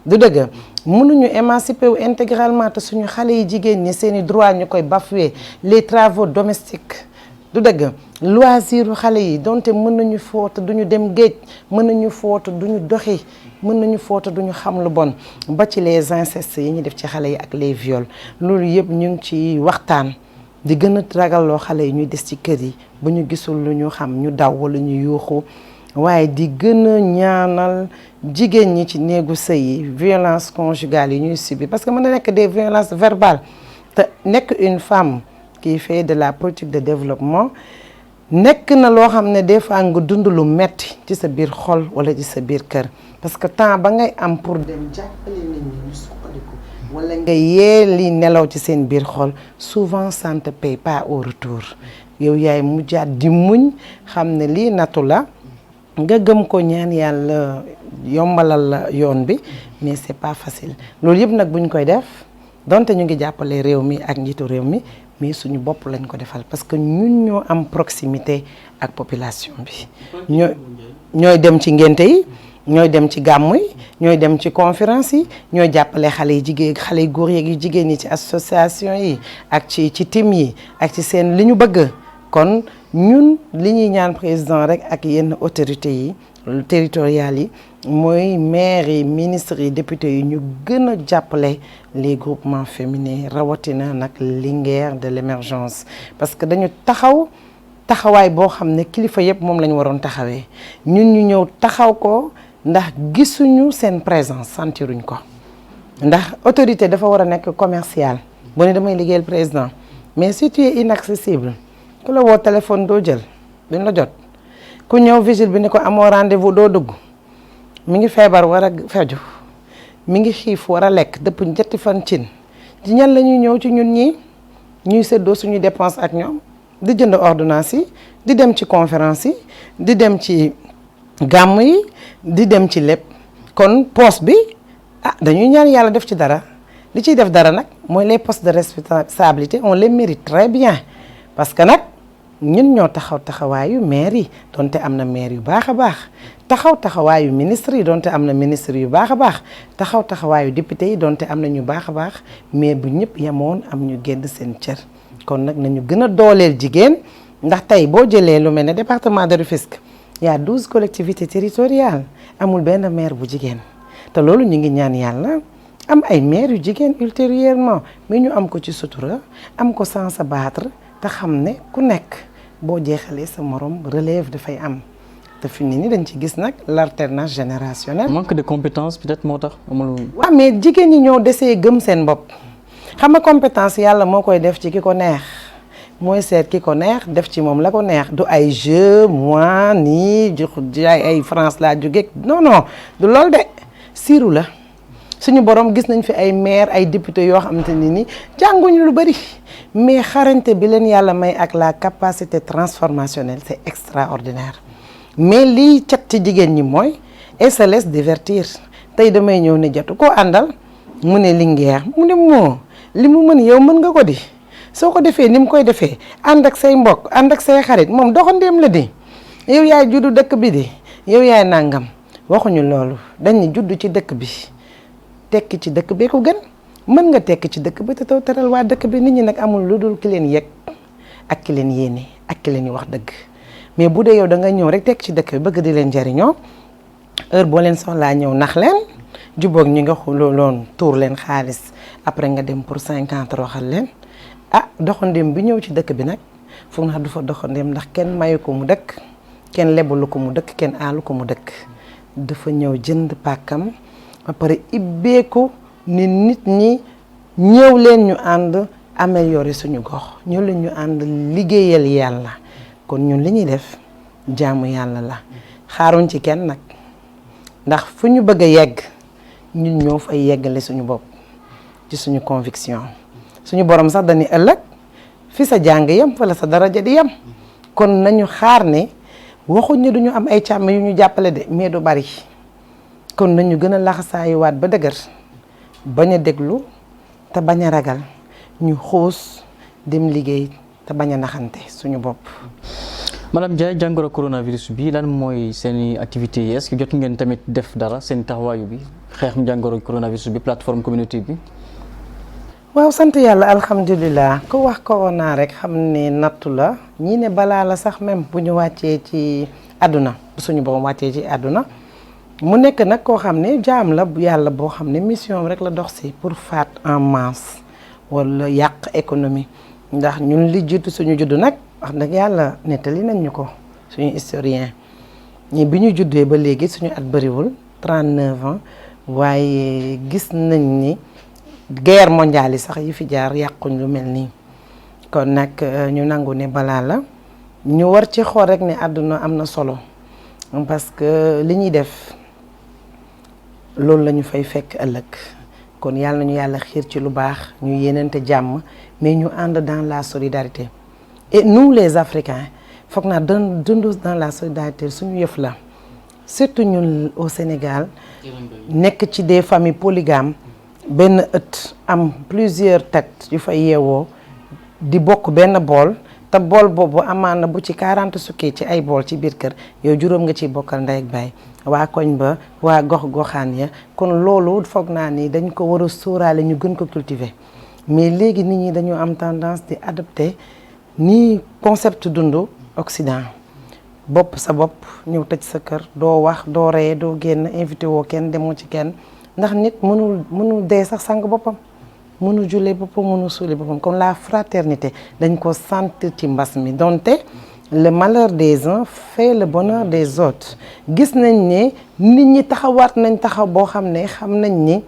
du dëgg mënuñu émanciper wu intégralement te suñu xale yi jigéen ñi seeni droit ñu koy bafouer les travaux domestiques du dëgg loisiru xale yi donte mën nañu foota duñu dem géej mën nañu foota duñu doxi mën nañu foota duñu xam lu bon ba ci les incestes yi ñu def ci xale yi ak les viols loolu yëpp ñu ngi ci waxtaan di gën a ragalloo xale yi ñuy des ci kër yi bu ñu gisul lu ñu xam ñu daw wala ñu yuuxu waaye di gën a ñaanal jigéen ñi ci néegu sëy yi violence conjugale yi ñuy subir parce que mën na nekk des violences verbales te nekk une femme qui fait de la politique de développement nekk na loo xam ne des fois nga dund lu metti ci sa biir xol wala ci sa biir kër parce que temps ba ngay am pour dem jàppale nit ñi ñu suqaliku wala nga yee li nelaw ci seen biir xol souvent ça ne te paye pas au retour yow yaay mujjaat di muñ xam ne lii nattu la nga gëm ko ñaan yàlla yombalal la yoon bi mais c'est pas facile loolu yëpp nag buñ koy def donte ñu ngi jàppale réew mi ak njiitu réew mi mais suñu bopp lañ ko defal parce que ñun ñoo am proximité ak population bi ñooy dem ci ngénte yi ñooy dem ci gàmmu yi ñooy dem ci conférence yi ñooy jàppale xale yi jigéen xale yi góor yeeg yu jigéen yi ci association yi ak ci team yi ak ci seen li ñu bëgg kon ñun li ñuy ñaan président rek ak yenn autorités yi territoriales yi mooy maires yi ministres yi députés yi ñu gën a jàppale les groupements féminins rawatina nag Linguère de l'émergence parce que dañu taxawaay boo xam ne kilifa yëpp moom la ñu waroon taxawee ñun ñu ñëw taxaw ko ndax gisuñu seen présence sentiruñ ko ndax autorité dafa war a nekk commercial bu ne damay liggéeyal président mais si tu es inaccessible ku la woo téléphone doo jël duñ la jot ku ñëw vigile bi ne ko amoo rendez-vous doo dugg mi ngi feebar war a feju mi ngi xiif war a lekk dëpp ñetti fan cin ci ñan la ñuy ñëw ci ñun ñi ñuy séddoo suñuy dépense ak ñoom di jënd ordonnance yi di dem ci conférence yi di dem ci gàmm yi di dem ci lépp kon poste bi dañuy ñaan yàlla def ci dara li ciy def dara nag mooy les postes de responsabilité on les mérite très bien parce que nag ñun ñoo taxawaayu maire yi donte am na maire yu baax a baax taxawaayu ministre yi donte am na ministre yu baax a baax taxawaayu député yi donte am na ñu baax a baax mais bu ñëpp yemoon am ñu génn seen cër kon nag nañu gën a dooleel jigéen ndax tey boo jëlee lu mel ne département de Rufisque y a 12 collectivités territoriales amul benn maire bu jigéen te loolu ñu ngi ñaan yàlla am ay maire yu jigéen ultérieurement mais ñu am ko ci sutura am ko sans se battre te xam ne ku nekk boo jeexalee sa morom relève dafay am te fi mu ne nii dañ ci gis nag l'alternance générationnelle. manque de compétence peut-être moo tax amul. waaw mais jigéen ñi ñoo desee gëm seen bopp xam nga compétence yàlla moo koy def ci ki ko neex mooy seet ki ko neex def ci moom la ko neex du ay jeu moi nii ay France laa jóge non du loolu de siiru la suñu borom gis nañ fi ay maire ay député yoo xamante ni jànguñu lu bari mais xarañte bi leen yàlla may ak la capacité transformationnelle c'est extraordinaire mais lii cat ci jigéen ñi mooy et se laisse divertir tey damay ñëw ne jotu koo àndal mu ne Linguère mu ne moo li mu mën yow mën nga ko di soo ko defee ni mu koy defee ànd ak say mbokk ànd ak say xarit moom doxandeem la di yow yaay juddu dëkk bi di yow yaay nangam waxuñu loolu dañ juddu ci dëkk bi tekki ci dëkk bee ko gën mën nga tekki ci dëkk bi te taw teral waa dëkk bi nit ñi nag amul lu dul ki leen yëg ak ki leen yéene ak ki leen yi wax dëgg mais bu dee yow da nga ñëw rek tekki ci dëkk bi bëgg di leen jariñoo heure boo leen soxlaa ñëw nax leen jubóog ñi nga xuloon tuur leen xaalis après nga dem pour 50 roxal leen doxandéem bi ñëw ci dëkk bi nag foog naa du fa doxandéem ndax kenn mayu ko mu dëkk kenn lebalu ko mu dëkk kenn aalu ko mu dëkk dafa ñëw jënd pàkkam ba pare ibbeeku ni nit ñi ñëw leen ñu ànd améliorer suñu gox ñëw leen ñu ànd liggéeyal yàlla kon ñun li ñuy def jaamu yàlla la xaaruñ ci kenn nag ndax fu ñu bëgg a yegg ñun ñoo fay yeggale suñu bopp ci suñu conviction suñu borom sax dañuy ëllëg fi sa jàng yem fa la sa daraja di yem kon nañu xaar ne waxuñ ne duñu am ay càmm yu ñu jàppale de mais du bari kon nañu gën a laxasaayuwaat ba dëgër bañ a déglu te bañ a ragal ñu xuus dem liggéey te bañ a naxante suñu bopp. Madame Ndiaye jàngoro coronavirus bi lan mooy seen activité yi est-ce que jot ngeen tamit def dara seen taxawaayu bi xeex jàngoro coronavirus bi plateforme communauté bi. waaw sant yàlla alhamdulilah ku wax corona rek xam ne nattu la ñii ne balaa la sax même bu ñu wàccee ci àdduna bu suñu borom wàccee ci àdduna mu nekk nag koo xam ne jaam la yàlla boo xam ne mission rek la dox si pour faat en masse wala yàq économie ndax ñun li jiitu suñu juddu nag wax dëgg yàlla nettali nañ ñu ko suñu historien ñi bi ñu juddee ba léegi suñu at bëriwul 39 ans waaye gis nañ ni guerre mondiale yi sax yi fi jaar yàquñ lu mel nii kon nag ñu nangu ne balaa la ñu war ci xool rek ne àdduna am na solo parce que li ñuy def loolu la ñu fay fekk ëllëg kon yàlla nañu yàlla xiir ci lu baax ñu yéenante jàmm mais ñu ànd dans la solidarité et nous les Africains foog naa dund dans la solidarité suñu yëf la surtout ñun au Sénégal nekk ci des familles polygames benn ëtt am plusieurs têtes yu fa yeewoo di bokk benn bool te bool boobu amaan na bu ci 40 sukkee ci ay bool ci biir kër yow juróom nga ciy bokkal ndey ak baay waa koñ ba waa gox-goxaan ya kon loolu foog naa ni dañ ko war a sóoraale ñu gën ko cultiver mais léegi nit ñi dañoo am tendance di adopter ni concept dundu Occident bopp sa bopp ñëw tëj sa kër doo wax doo ree doo génn invité woo kenn demoo ci kenn ndax nit mënul dee sax sang boppam mënul jullee boppam mënul suuli boppam comme la fraternité dañ ko sentir ci mbas mi donte le malheur des uns fait le bonheur des autres gis nañ ne nit ñi taxawaat nañ taxaw boo xam ne xam nañ ni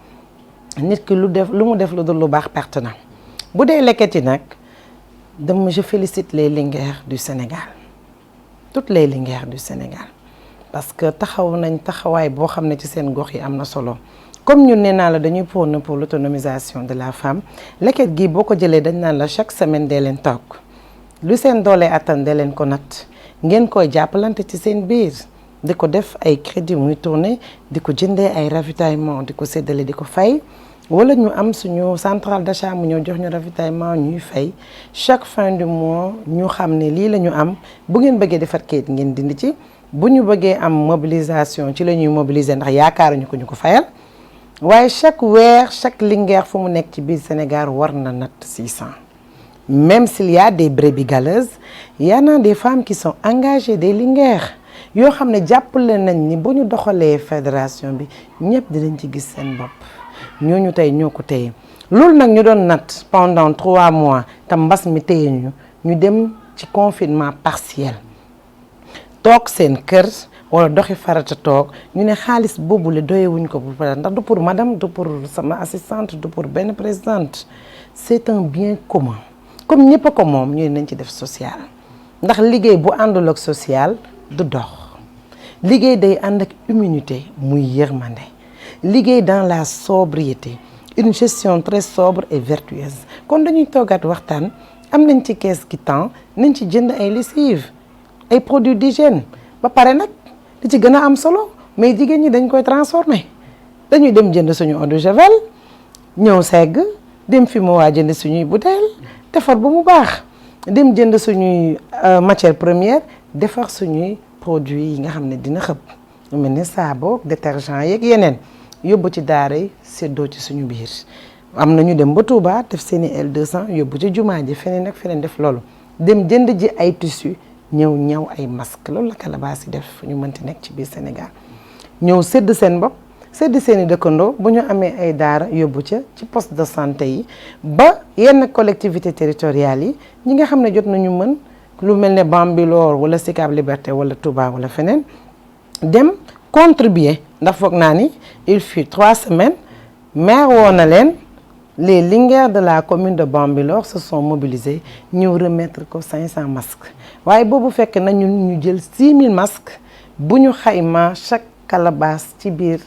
nit ki lu mu def lu dul lu baax perte na bu dee lekket yi nag je félicite les Linguères du Sénégal toutes les Linguères du Sénégal parce que taxaw nañ taxawaay boo xam ne ci seen gox yi am na solo comme ñun nee naa la dañuy prôner pour l'autonomisation de la femme leket gi boo ko jëlee dañ naan la chaque semaine dee leen toog lu seen doolee attan dee leen ko natt ngeen koy jàppalante ci seen biir di ko def ay crédit muy tourner di ko jëndee ay ravitaillement di ko séddale di ko fay wala ñu am suñu centrale d'achat mu ñëw jox ñu ravitaillement ñuy fay chaque fin du mois ñu xam ne lii la ñu am bu ngeen bëggee defar kayit ngeen dindi ci bu ñu bëggee am mobilisation ci la ñuy mobiliser ndax yaakaaruñu ko ñu ko fayal waaye chaque weer chaque linguère fu mu nekk ci biir Sénégal war na natt 600 même s'il y a des brebis galeuses il y en a des femmes qui sont engagées des linguères yoo xam ne jàppale nañ ni bu ñu doxalee fédération bi ñëpp dinañ ci gis seen bopp ñooñu tey ñoo ko téye loolu nag ñu doon natt pendant 3 mois te mbas mi téye ñu dem ci confinement partiel toog seen kër wala doxi farata toog ñu ne xaalis boobu le doyewuñ ko pour pare ndax du pour madame du pour sama assistante du pour benn présidente c'est un bien commun comme ñëpp a ko moom ñu ne nañ ci def social ndax liggéey bu àndul ak social du dox liggéey day ànd ak immunité muy yërmande liggéey dans la sobriété une gestion très sobre et vertueuse kon dañuy toogaat waxtaan am nañ ci kees gi temps nañ ci jënd ay lessive ay produits d'hygiène ba pare nag li ci gën a am solo mais jigéen ñi dañ koy transformer dañuy dem jënd suñu eau de javel ñëw segg dem fi mu waa jënd suñuy bouteille defar ba mu baax dem jënd suñuy matière première defar suñuy produits yi nga xam ne dina xëpp lu mel ni saabu détergent yeeg yeneen yóbbu ci daara yi séddoo ci suñu biir am na ñu dem ba Touba def seeni L200 yóbbu ci jumaa ji feneen ak feneen def loolu dem jënd ji ay tissus ñëw ñaw ay masque loolu la Calebasse yi def ñu mënti nekk ci biir Sénégal ñëw sédd seen bopp sédd seeni dëkkandoo bu ñu amee ay daara yóbbu ca ci poste de santé yi ba yenn collectivités territoriales yi ñi nga xam ne jot nañu mën lu mel ne Bambilor wala Sicap Liberté wala Touba wala feneen dem contribuer ndax foog naa ni il fut 3 semaines maire woo na leen les linguères de la commune de Bambilor se sont mobilisés ñëw remettre ko 500 masques waaye boobu fekk na ñun ñu jël 6000 masques bu ñu xayma chaque Calebasse ci biir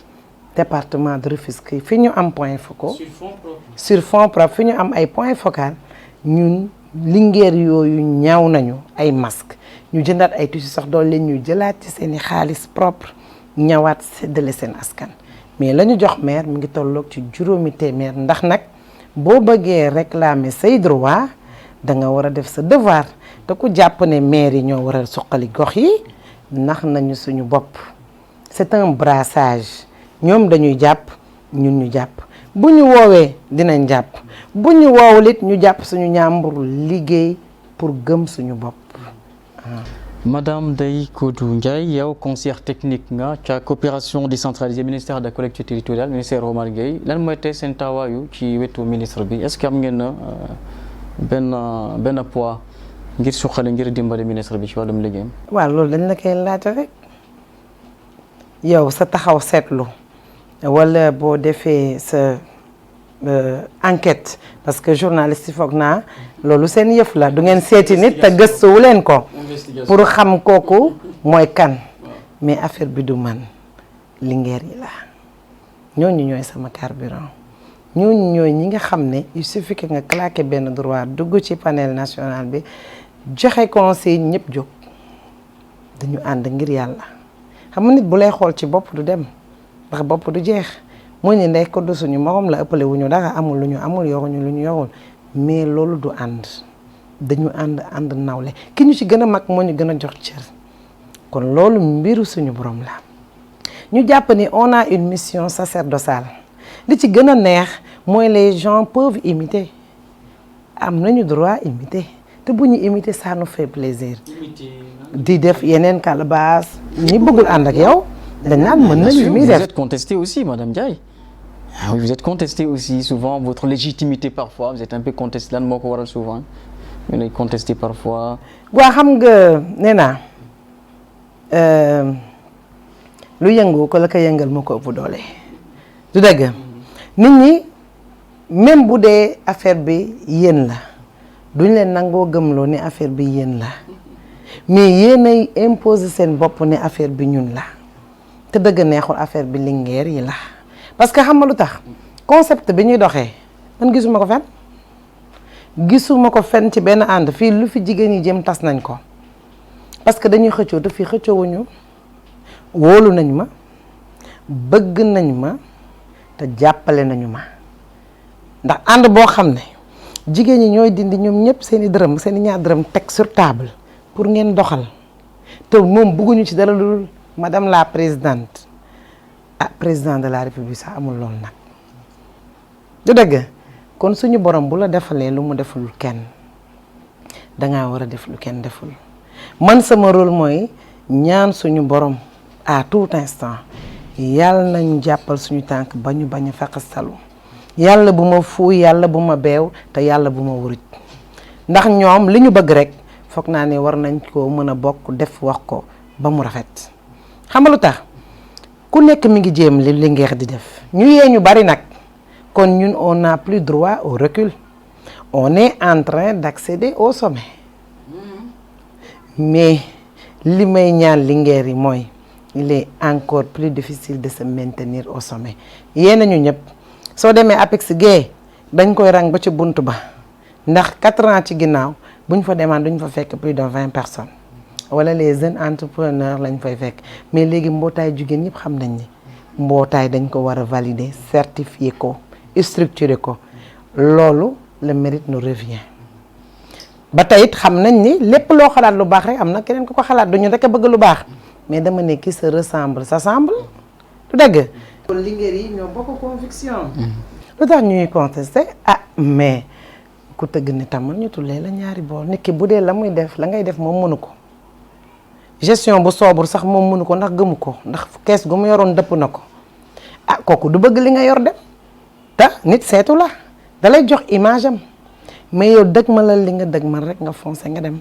département de Rufisque fi ñu am point focaux sur fonds propres fi ñu am ay point focal ñun linguère yooyu ñaaw nañu ay masques ñu jëndaat ay tissus sax doon leen ñu jëlaat ci seeni xaalis propre ñëwaat séddale seen askan mais la ñu jox maire mi ngi tolloog ci 5 téeméer ndax nag boo bëggee réclamer say droit da nga war a def sa devoir te ku jàpp ne maire yi ñoo war a suqali gox yi nax nañu suñu bopp c'est un brassage ñoom dañuy jàpp ñun ñu jàpp bu ñu woowee dinañ jàpp bu ñu woowul it ñu jàpp suñu ñàmbur liggéey pour gëm suñu bopp. Madame Ndeye Codou Ndiaye yow conseillère technique nga ca coopération décentralisée ministère de la collectivité territoriale ministère Omar Gueye lan mooy tey seen taawaayu ci wetu ministre bi est-ce que am ngeen benn poids ngir suqali ngir dimbali ministre bi ci wàllum liggéeyam. waaw loolu dañ la koy laajte rek yow sa taxaw seetlu wala boo defee sa enquête parce que journaliste yi foog naa loolu seen yëf la du ngeen seeti nit te gëstuwu leen ko pour xam kooku mooy kan mais affaire bi du man linguère yi la ñooñu ñooy sama carburant ñooñu ñooy ñi nga xam ne il suffit que nga claquer benn droit dugg ci panel national bi joxe conseil ñëpp jóg dañu ànd ngir yàlla xam nga nit bu lay xool ci bopp du dem ndax bopp du jeex mooy ne ndey ko du suñu morom la ëppale wu ñu dara amul lu ñu amul yoruñu lu ñu yorul mais loolu du ànd dañu ànd nawle ki ñu ci gën a mag moo ñu gën a jox cër kon loolu mbiru suñu borom la ñu jàpp ni on a une mission sacerdotale li ci gën a neex mooy les gens peuvent imiter am nañu droit imiter te bu ñu imiter ça nous fait plaisir di def yeneen Calebasse ñi bëggul ànd ak yow dañ naan mën nañu muy def. Vous êtes contestée aussi Madame Ndiaye. Oui, vous êtes contestée aussi souvent votre légitimité parfois vous êtes un peu contestée lan moo ko waral souvent ñu lay contesté parfois. waa xam nga nee naa lu yëngu ko la ko yëngal moo ko ëpp doole du dëgg nit ñi même bu dee affaire bi yéen la duñ leen nangoo gëmloo ne affaire bi yéen la mais yéenay imposer seen bopp ne affaire bi ñun la te dëgg neexul affaire bi linguère yi la parce que xam nga lu tax concept bi ñuy doxee man gisuma ko fenn ci benn ànd fii lu fi jigéen ñi jëm tas nañ ko parce que dañuy xëccoo te fii xëccoowuñu wóolu nañ ma bëgg nañ ma te jàppale nañu ma ndax ànd boo xam ne jigéen ñi ñooy dindi ñoom ñëpp seeni dërëm seeni ñaar dërëm teg sur table pour ngeen doxal te moom bëgguñu ci dara lu madame la présidente président de la république sax amul loolu nag du dëgg kon suñu borom bu la defalee lu mu deful kenn dangaa war a def lu kenn deful man sama rôle mooy ñaan suñu borom à tout instant yàlla nañ jàppal suñu tànk ba ñu bañ a faqastalu yàlla bu ma fuuy yàlla bu ma beew te yàlla bu ma wuruj ndax ñoom li ñu bëgg rek foog naa ne war nañ ko mën a bokk def wax ko ba mu rafet xam nga lu tax ku nekk mi ngi jéem li Linguère di def ñu yee ñu bari nag kon ñun on n'a plus droit au recul on est en train d'accéder au sommet mais li may ñaan Linguère yi mooy il est encore plus difficile de se maintenir au sommet yee nañu ñëpp soo demee APEX gay dañ koy rang ba ci bunt ba ndax 4 ans ci ginnaaw buñ fa demaan duñ fa fekk plus de 20 personnes wala les jeunes entrepreneurs lañ fay fekk mais léegi mbootaay jigéen ñëpp xam nañ ni mbootaay dañ ko war a valider certifier ko structurer ko loolu le mérite nous revient ba tey it xam nañ ni lépp loo xalaat lu baax rek am na keneen ku ko xalaat du ñu rek a bëgg lu baax mais dama ne qui se ressemble s'assemble du dëgg kon Linguère yi ñoo bokk conviction lu tax ñuy contesté mais ku tëgg ni tamal ñu tullee la ñaari bool nit ki bu dee la muy def la ngay def moom mënu ko gestion bu sobre sax moom mënu ko ndax gëmu ko ndax kees gu mu yoroon dëpp na ko kooku du bëgg li nga yor dem te nit seetu la dalay jox image am mais yow dëgg ma la li nga dëgg man rek nga foncé nga dem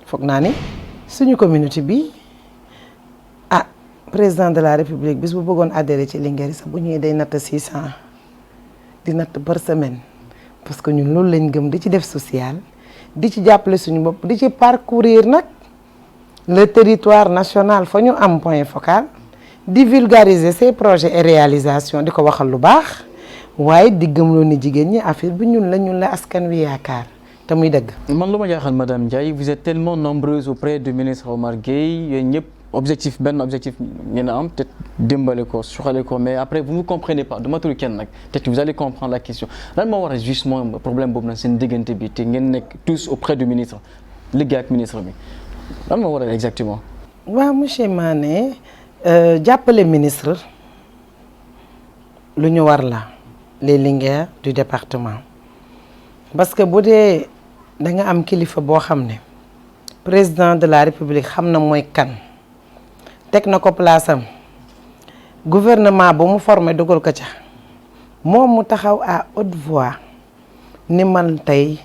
foog naa ni suñu communauté bi président de la république bis bu bëggoon adhéré ci Linguère sax bu ñëwee day natt 600 di natt par semaine parce que ñun loolu lañ gëm di ci def social di ci jàppale suñu bopp di ci parcourir nag le territoire national fa ñu am point focal di vulgariser ces projets et réalisations di ko waxal lu baax waaye di gëmloo ni jigéen ñi affaire bi ñun la askan wi yaakaar te muy dëgg. man lu ma jaaxal madame Ndiaye vous êtes tellement nombreuse auprès du ministre Omar Gueye yéen ñëpp benn objectif ngeen am te dimbale ko suxale ko mais après vous ne comprenez pas du matul kenn nag peut-être vous allez comprendre la question lan moo war a justement problème boobu nag seen diggante bi te ngeen nekk tous auprès du ministre liggéey ak ministre bi lan moo war a exactement. waaw monsieur Mané jàppale ministre lu ñu war la les Linguère du département parce que bu dee da nga am kilifa boo xam ne président de la république xam na mooy kan. teg na ko place am gouvernement ba mu formé dugal ko ca moom mu taxaw à haute voix ni man tey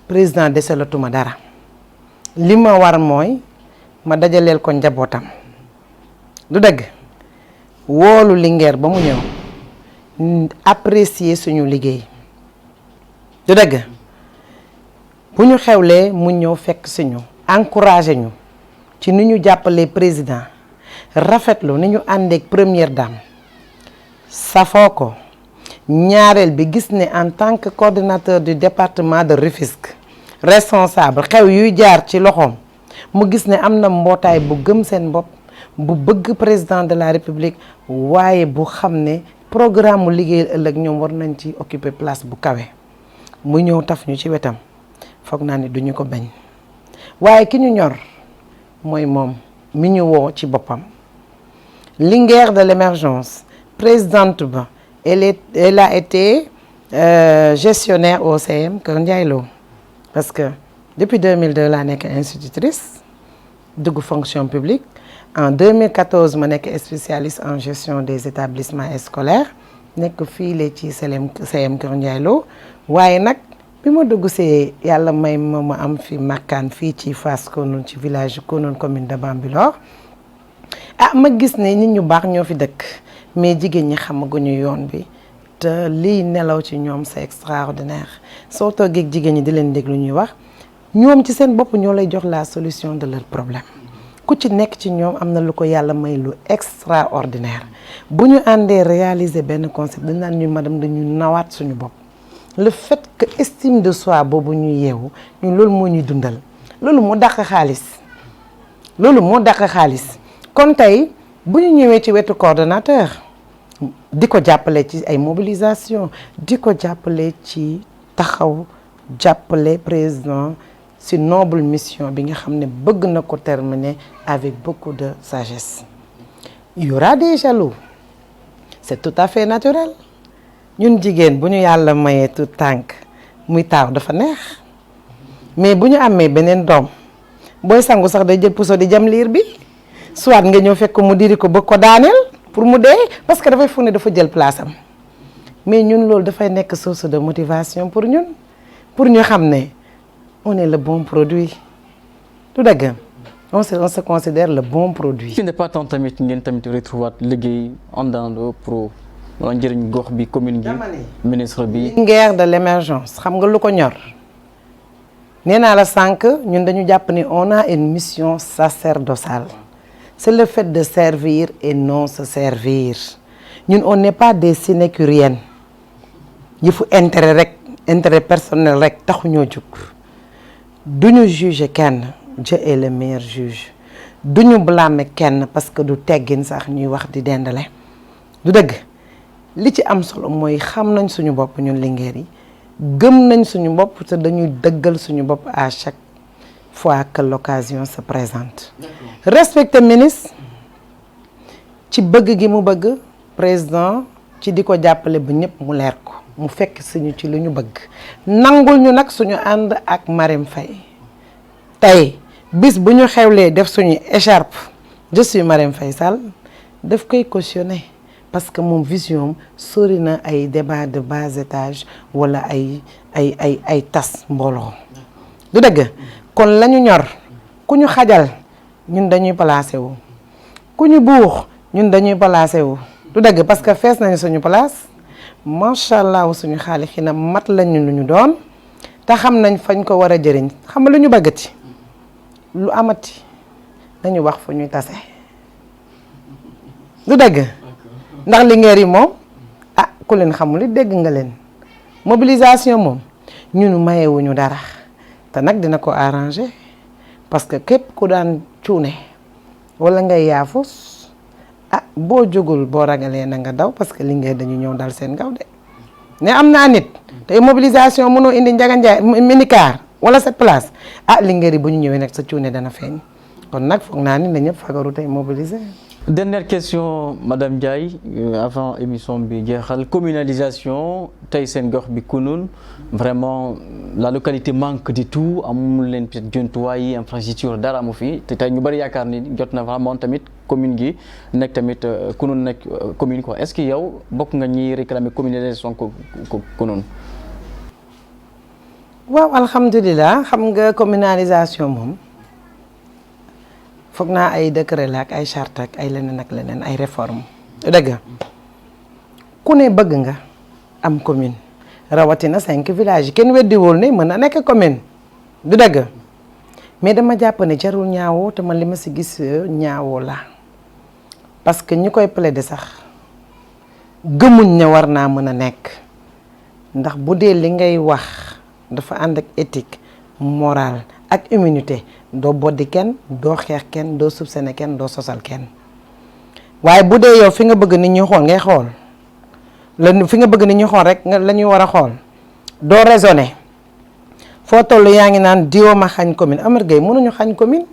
président deselatuma dara li ma war mooy ma dajaleel ko njabootam du dëgg woolu Linguère ba mu ñëw apprécier suñu liggéey du dëgg bu ñu xewlee mu ñëw fekk suñu encouragé ñu ci ni ñu jàppalee président rafetlu ni ñu àndeek première dame safoo ko ñaareel bi gis ne en tant que coordinateur du département de Rufisque responsable xew yuy jaar ci loxoom mu gis ne am na mbootaay bu gëm seen bopp bu bëgg président de la république waaye bu xam ne programme mu liggéeyal ëllëg ñoom war nañ ci occuper place bu kawe mu ñëw taf ñu ci wetam foog naa ne duñu ko bañ waaye ki ñu ñor mooy moom mi ñu woo ci boppam Linguère de l'émergence présidente ba elle a été gestionnaire au CM Kër Ndiaye Lo parce que depuis 2002 laa nekk institutrice dugg fonction publique en 2014 ma nekk spécialiste en gestion des établissements scolaires nekk fii la ci CM Kër Ndiaye Lo waaye nag bi ma dugg see yàlla may ma am fi makkaan fii ci Fass Kounoune ci village Kounoune commune de Bambilor ma gis ne nit ñu baax ñoo fi dëkk mais jigéen ñi xamaguñu yoon bi te lii nelaw ci ñoom c'est extraordinaire soo toogee ak jigéen ñi di leen déglu ñuy wax ñoom ci seen bopp ñoo lay jox la solution de leur problème ku ci nekk ci ñoom am na lu ko yàlla may lu extraordinaire bu ñu àndee réaliser benn concept dañ naan ñu madame dañu nawaat suñu bopp le fait que estime de soi boobu ñuy yeewu ñun loolu moo ñuy dundal loolu moo dàq xaalis kon tey bu ñu ñëwee ci wetu coordonnateur di ko jàppale ci ay mobilisation di ko jàppale ci taxaw jàppale président ci noble mission bi nga xam ne bëgg na ko terminer avec beaucoup de sagesse. Il y aura des jaloux c'est tout à fait naturel ñun jigéen bu ñu yàlla mayee tout tànk muy taaw dafa neex mais bu ñu amee beneen doom booy sangu sax day jël puso di jam liir bi soit nga ñëw fekk mu diri ko bëgg ko daaneel pour mu dee parce que dafay foog ne dafa jël place am mais ñun loolu dafay nekk source de motivation pour ñun pour ñu xam ne on est le bon produit tout dëgg on se considère le bon produit. ce n'est pas tant tamit ngeen tamit retrouver liggéey àndandoo pour njëriñ gox bi commune gi ministre bi. Linguère de l'émergence xam nga lu ko ñor nee naa la sànq ñun dañu jàpp ni on a une mission sacerdotale. C'est le fait de servir et non se servir ñun on n'est pas des sinécuriennes yëfu intérêt personnel rek taxuñoo jug duñu juger kenn Dieu est le meilleur juge duñu blâmer kenn parce que du teggin sax ñuy wax di dendale du dëgg li ci am solo mooy xam nañ suñu bopp ñun Linguère yi gëm nañ suñu bopp te dañuy dëggal suñu bopp à chaque fois que l'occasion se présente. Respecter ministre ci bëgg gi mu bëgg président ci di ko jàppale ba ñëpp mu leer ko mu fekk suñu ci lu ñu bëgg nangul ñu nag suñu ànd ak Marème Faye tey bis bu ñu xewlee def suñu écharpe je suis Marème Faye Sall daf koy cautionner parce que moom vision sori na ay débat de bas étage wala ay tas mbooloo du dëgg kon lañu ñor ku ñu xajal ñun dañuy placé wu ku ñu buux ñun dañuy placé wu du dëgg parce que fees nañu suñu place macha allah suñu xaalis xi na mat lañu lu ñu doon te xam nañ fañ ko war a jëriñ xam nga lu ñu bëggati lu amati nañu wax fu ñuy tase du dëgg ndax Linguère yi moom ah ku leen xamul it dégg nga leen mobilisation moom ñunu mayewuñu dara te nag dina ko arranger parce que képp ku daan cuune wala ngay yaafus ah boo jógul boo ragalee na nga daw parce que Linguère dañu ñëw dal seen gaw de ne am naa nit te mobilisation mënoo indi Ndiaga Ndiaye minicar wala cette place ah Linguère yi bu ñu ñëwee nag sa cuune dana feeñ kon nag foog naa ni na ñëpp fagaru tey mobiliser. Dernière question Madame Ndiaye avant émission bi jeexal communalisation tey seen gox bi Kounoune vraiment la localité manque de tout amul leen peut-être jumtuwaay yi infrastructure dara amu fi te tey ñu bari yaakaar ni jot na vraiment tamit commune gi nekk tamit Kounoune nekk commune quoi est-ce que yow bokk nga ñi réclamer communalisation Kounoune. waaw alhamdulilah xam nga communalisation moom. foog naa ay décret la ak ay charte ak ay leneen ay réforme dëgg ku ne bëgg nga am commune rawatina 5 villages kenn weddiwul ne mën na nekk commune du dëgg mais dama jàpp ne jarul ñaawoo te man li ma si gis ñaawoo la parce que ñi koy plaider sax gëmuñ ne war naa mën a nekk ndax bu dee li ngay wax dafa ànd ak éthique morale ak immunité doo boddi kenn doo xeex kenn doo soupçonner kenn doo sosal kenn waaye bu dee yow fi nga bëgg nit ñi xool ngay xool fi nga bëgg nit ñi xool rek la ñuy war a xool doo raisonner foo toll yaa ngi naan diwo ma xañ commune Amar Gueye mënuñu xañ commune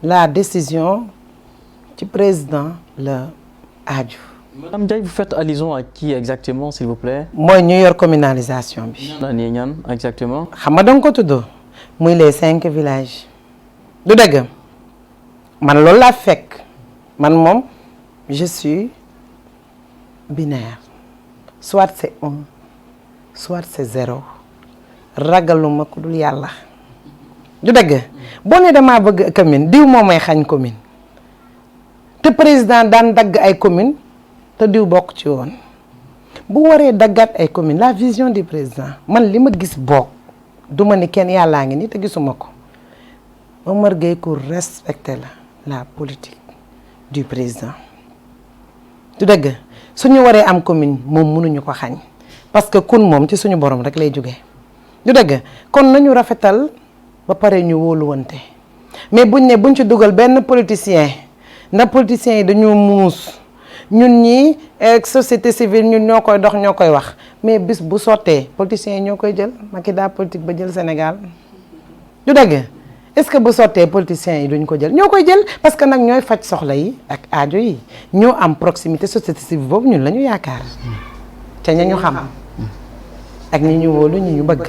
la décision ci président la aju. Madame Ndiaye vous faites allusion à qui exactement s'il vous plaît. mooy ñu yor communalisation bi. ñaan exactement. xam nga danga ko tudd. muy les 5 villages du dëgg man loolu laa fekk man moom je suis binaire soit c'est 1 soit c'est 0 ragaluma ku dul yàlla du dëgg boo ne damaa bëgg commune diw moo may xañ commune te président daan dagg ay commune te diw bokk ci woon bu waree daggaat ay commune la vision du président man li ma gis bokk duma ni kenn yàllaa ngi nii te gisuma ko Omar Gueye ku respecté la politique du président du dëgg suñu waree am commune moom mënuñu ko xañ parce que kun moom ci suñu borom rek lay jógee du dëgg kon nañu rafetal ba pare ñu wóoluwante mais buñ ci dugal benn politicien ndax politiciens yi dañoo muus ñun ñii société civile ñun ñoo koy dox ñoo koy wax mais bis bu sottee politiciens yi ñoo koy jël Macky daa politique ba jël Sénégal du dëgg est-ce que bu sottee politiciens yi duñ ko jël ñoo koy jël parce que nag ñooy faj soxla yi ak aajo yi ñoo am proximité société civile boobu ñun la ñu yaakaar ca ña ñu xam ak ñi ñu wóolu ñi ñu bëgg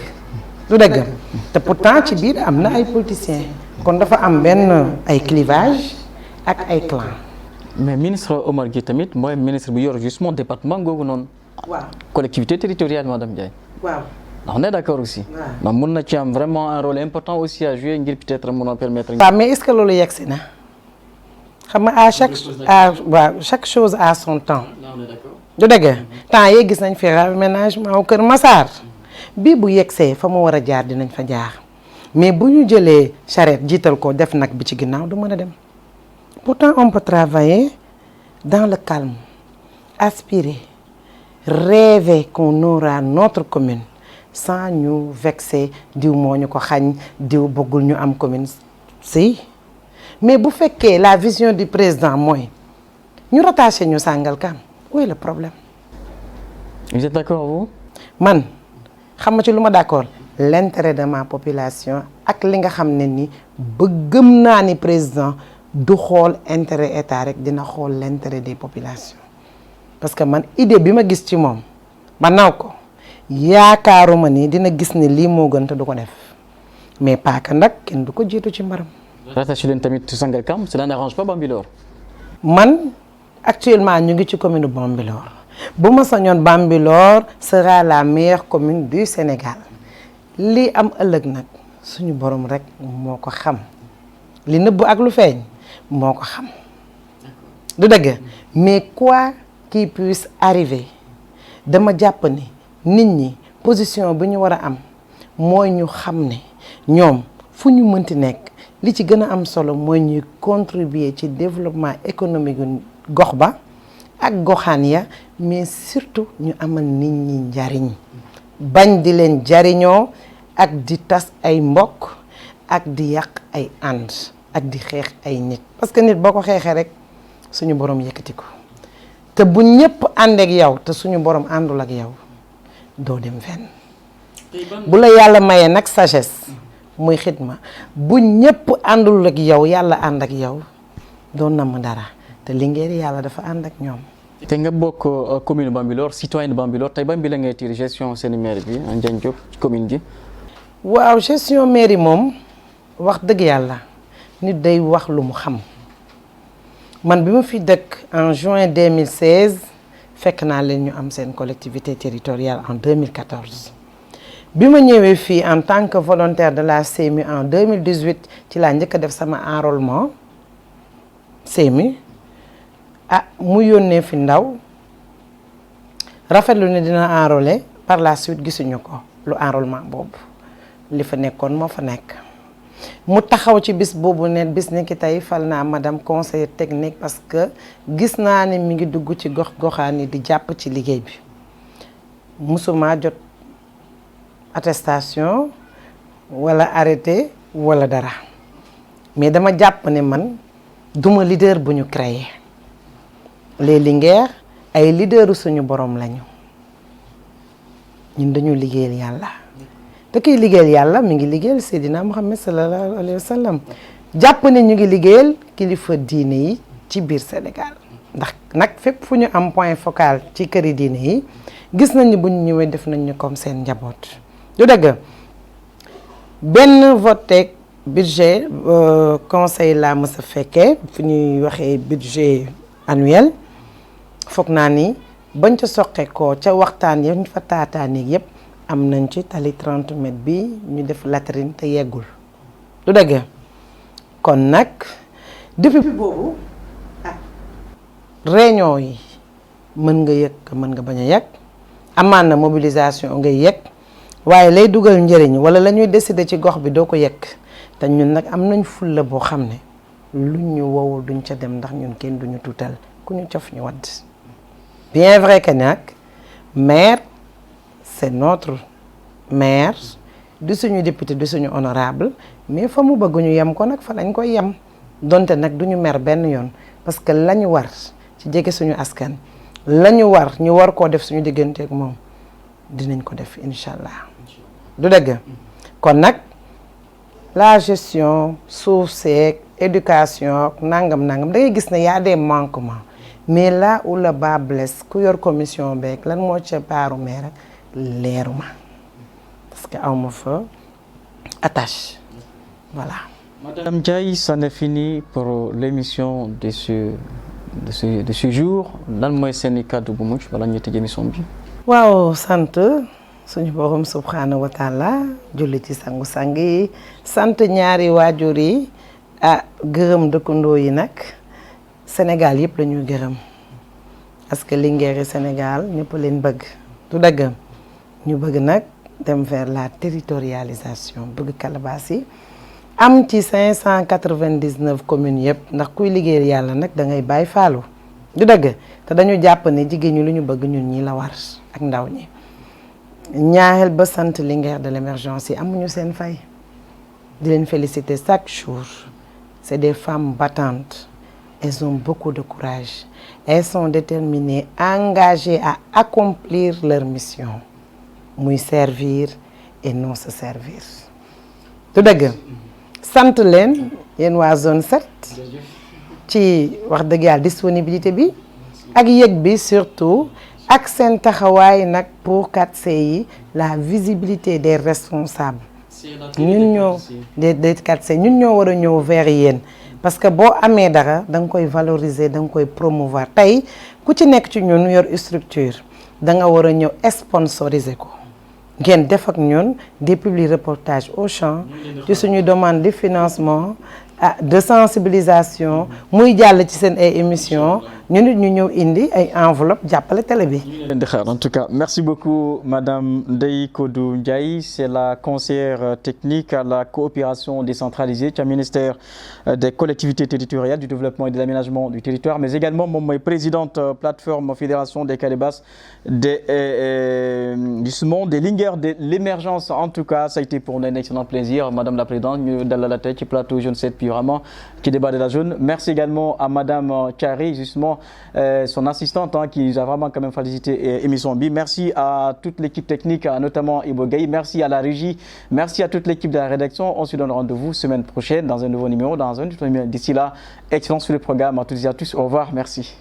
du dëgg te pourtant ci biir am na ay politiciens kon dafa am benn ay clivage ak ay clan. mais ministre Omar Gueye tamit mooy ministre bu yor justement département googu noonu. waaw collectivité territoriale madame Ndiaye. waaw. on est d'accord aussi. waaw mun na ci am vraiment un rôle important aussi à jouer ngir peut-être mun a permettre. waaw mais est-ce que loolu yegsi na xam nga chaque chose à son temps. du dëgg temps yee gis nañ fi aménagement Kër Massar bii bu yegsee fa mu war a jaar dinañ fa jaar mais bu ñu jëlee charrette jiital ko def nag bi ci ginnaaw du mën a dem pourtant on peut travailler dans le calme aspirer rêver qu'on aura notre commune sans ñu vexer diw moo ñu ko xañ diw bëggul ñu am commune si mais bu fekkee la vision du président mooy ñu rattaché ñu Sangalkam où est le problème. vous êtes d'accord vous. man xam nga ci lu ma d'accord l'intérêt de ma population ak li nga xam ne ni bëggëm naa ni président du xool intérêt état rek dina xool l'intérêt des populations parce que man idée bi ma gis ci moom ba naw ko yaakaaruma ni dina gis ni lii moo gën te du ko def mais paaka nag kenn du ko jiitu ci mbaram. rattaché leen tamit Sangalkam cela n'arrange pas Bambilor. man actuellement ñu ngi ci commune Bambilor bu ma sañoon Bambilor sera la meilleure commune du Sénégal li am ëllëg nag suñu borom rek moo ko xam li nëbb ak lu feeñ moo ko xam du dëgg mais quoi qu'il puisse arriver dama jàpp ni nit ñi position bi ñu war a am mooy ñu xam ne ñoom fu ñu mënti nekk li ci gën a am solo mooy ñuy contribuer ci développement économique gox ba ak goxaan ya mais surtout ñu amal nit ñi njariñ bañ di leen jariñoo ak di tas ay mbokk ak di yàq ay ànd ak di xeex ay nit parce que nit boo ko xeexee rek suñu borom yëkkati ko te bu ñëpp ànd ak yow te suñu borom àndul ak yow doo dem fenn bu la yàlla mayee nag sagesse muy xidma bu ñëpp àndul ak yow yàlla ànd ak yow doo namm dara te Linguère yàlla dafa ànd ak ñoom. te nga bokk commune Bambilor citoyen de Bambilor tey ban bi la ngay tiir gestion seen maire bi Ndiagne Diop ci commune gi. waaw gestion mairie moom wax dëgg yàlla nit day wax lu mu xam man bi ma fi dëkk en juin 2016 fekk naa leen ñu am seen collectivité territoriale en 2014 bi ma ñëwee fii en tant que volontaire de la CMU en 2018 ci laa njëkk a def sama enrôlement CMU mu yónnee fi ndaw rafetlu ne dina enrôler par la suite gisuñu ko lu enrôlement boobu li fa nekkoon moo fa nekk mu taxaw ci bis boobu ne bis ni ki tey fal naa madame conseiller technique parce que gis naa ne mi ngi dugg ci gox-goxaan yi di jàpp ci liggéey bi musuma jot attestation wala arrêté wala dara mais dama jàpp ne man duma leader bu ñu créé les Linguère ay leaderu suñu borom lañu ñun dañu liggéeyal yàlla te kiy liggéeyal yàlla mi ngi liggéeyal Seydina Muhammad sallallahu alayhi wa sallam jàpp ne ñu ngi liggéeyal kilifa diine yi ci biir Sénégal ndax nag fépp fu ñu am point focal ci këri diine yi gis nañ ni bu ñu ñëwee def nañ ñu comme seen njaboot du dëgg benn voté budget conseil laa mës a fekkee fu ñuy waxee budget annuel foog naa ni bañ ca soqe ko ca waxtaan ya ñu fa taataani yëpp am nañ ci tali 30 mètres bi ñu def latrine te yeggul du dëgg kon nag depuis boobu réunion yi mën nga yëg mën nga bañ a yëg amaan na mobilisation ngay yëg waaye lay dugal njëriñ wala la ñuy décider ci gox bi doo ko yëg te ñun nag am nañ fulla boo xam ne luñ ñu wowul duñ ca dem ndax ñun kenn duñu tuutal ku ñu cof ñu wadd bien vrai que nag maire c'est notre maire du suñu député du suñu honorable mais fa mu bëgg ñu yem ko nag fa lañ koy yem donte nag du ñu mer benn yoon parce que la ñu war ci jege suñu askan la ñu war ñu war koo def suñu digganteeg moom dinañ ko def incha allah du dëgg kon nag la gestion suuf seeg éducation nangam da ngay gis ne y a des manquements mais là où le bas blesse ku yor commission beeg lan moo ca paaru maire leeruma parce que awma fa attache voilà. Madame Ndiaye, c'en est fini pour l'émission de ce jour lan mooy seen i kàddu bu mucc wala ñu tëj émission bi. waaw sant suñu borom subhanahu wa taala julli ci sangu-sang yi sant ñaari waajur yi gërëm dëkkandoo yi nag Sénégal yëpp la ñuy gërëm parce que Linguère Sénégal ñëpp leen bëgg du dëgg ñu bëgg nag dem vers la territorialisation bëgg Calabas yi am ci 599 communes yëpp ndax kuy liggéeyal yàlla nag da ngay bàyyi faalu du dëgg te dañu jàpp ne jigéen ñi lu ñu bëgg ñun ñi la war ak ndaw ñi ñaareel ba sant Linguère de l'émergence yi amuñu seen fay di leen féliciter chaque jour c'est des femmes battantes elles ont beaucoup de courage elles sont déterminées engagées à accomplir leur mission muy servir et non se servir du dëgg sant leen yéen waa zone 7 ci wax dëgg yàlla disponibilité bi ak yëg bi surtout ak seen taxawaay nag pour 4C yi la visibilité des responsables ñun ñoo des 4C ñun ñoo war a ñëw vers yéen parce que boo amee dara da nga koy valoriser da nga koy promouvoir tey ku ci nekk ci ñun yor structure da nga war a ñëw sponsoriser ko ngeen def ak ñun des publi reportages au champ ci suñu demande de financement de sensibilisation muy jàll ci seen ay émissions ñu nit ñu ñëw indi ay enveloppe jàppale télé bi. En tout cas merci beaucoup Madame Ndeye Codou Ndiaye, c'est la conseillère technique à la coopération décentralisée ci ministère des collectivités territoriales, du développement et de l'aménagement du territoire, mais également moom mooy présidente plateforme fédération des Calabas justement des Linguère de l'émergence. En tout cas ça a été pour nous un excellent plaisir Madame la Présidente ñu dalal la tey ci plateau Jeune 7 Panorama qui débat de la jeune. Merci également à Madame Thiaré, justement son assistante qui nous a vraiment quand même facilité émission bi. Merci à toute l'équipe technique, notamment Ibo Gueye. Merci à la régie, merci à toute l'équipe de la rédaction. On se donne rendez-vous semaine prochaine dans un nouveau numéro, dans un autre numéro. D'ici là, excellence sur le programme à toutes et à tous. Au revoir, merci.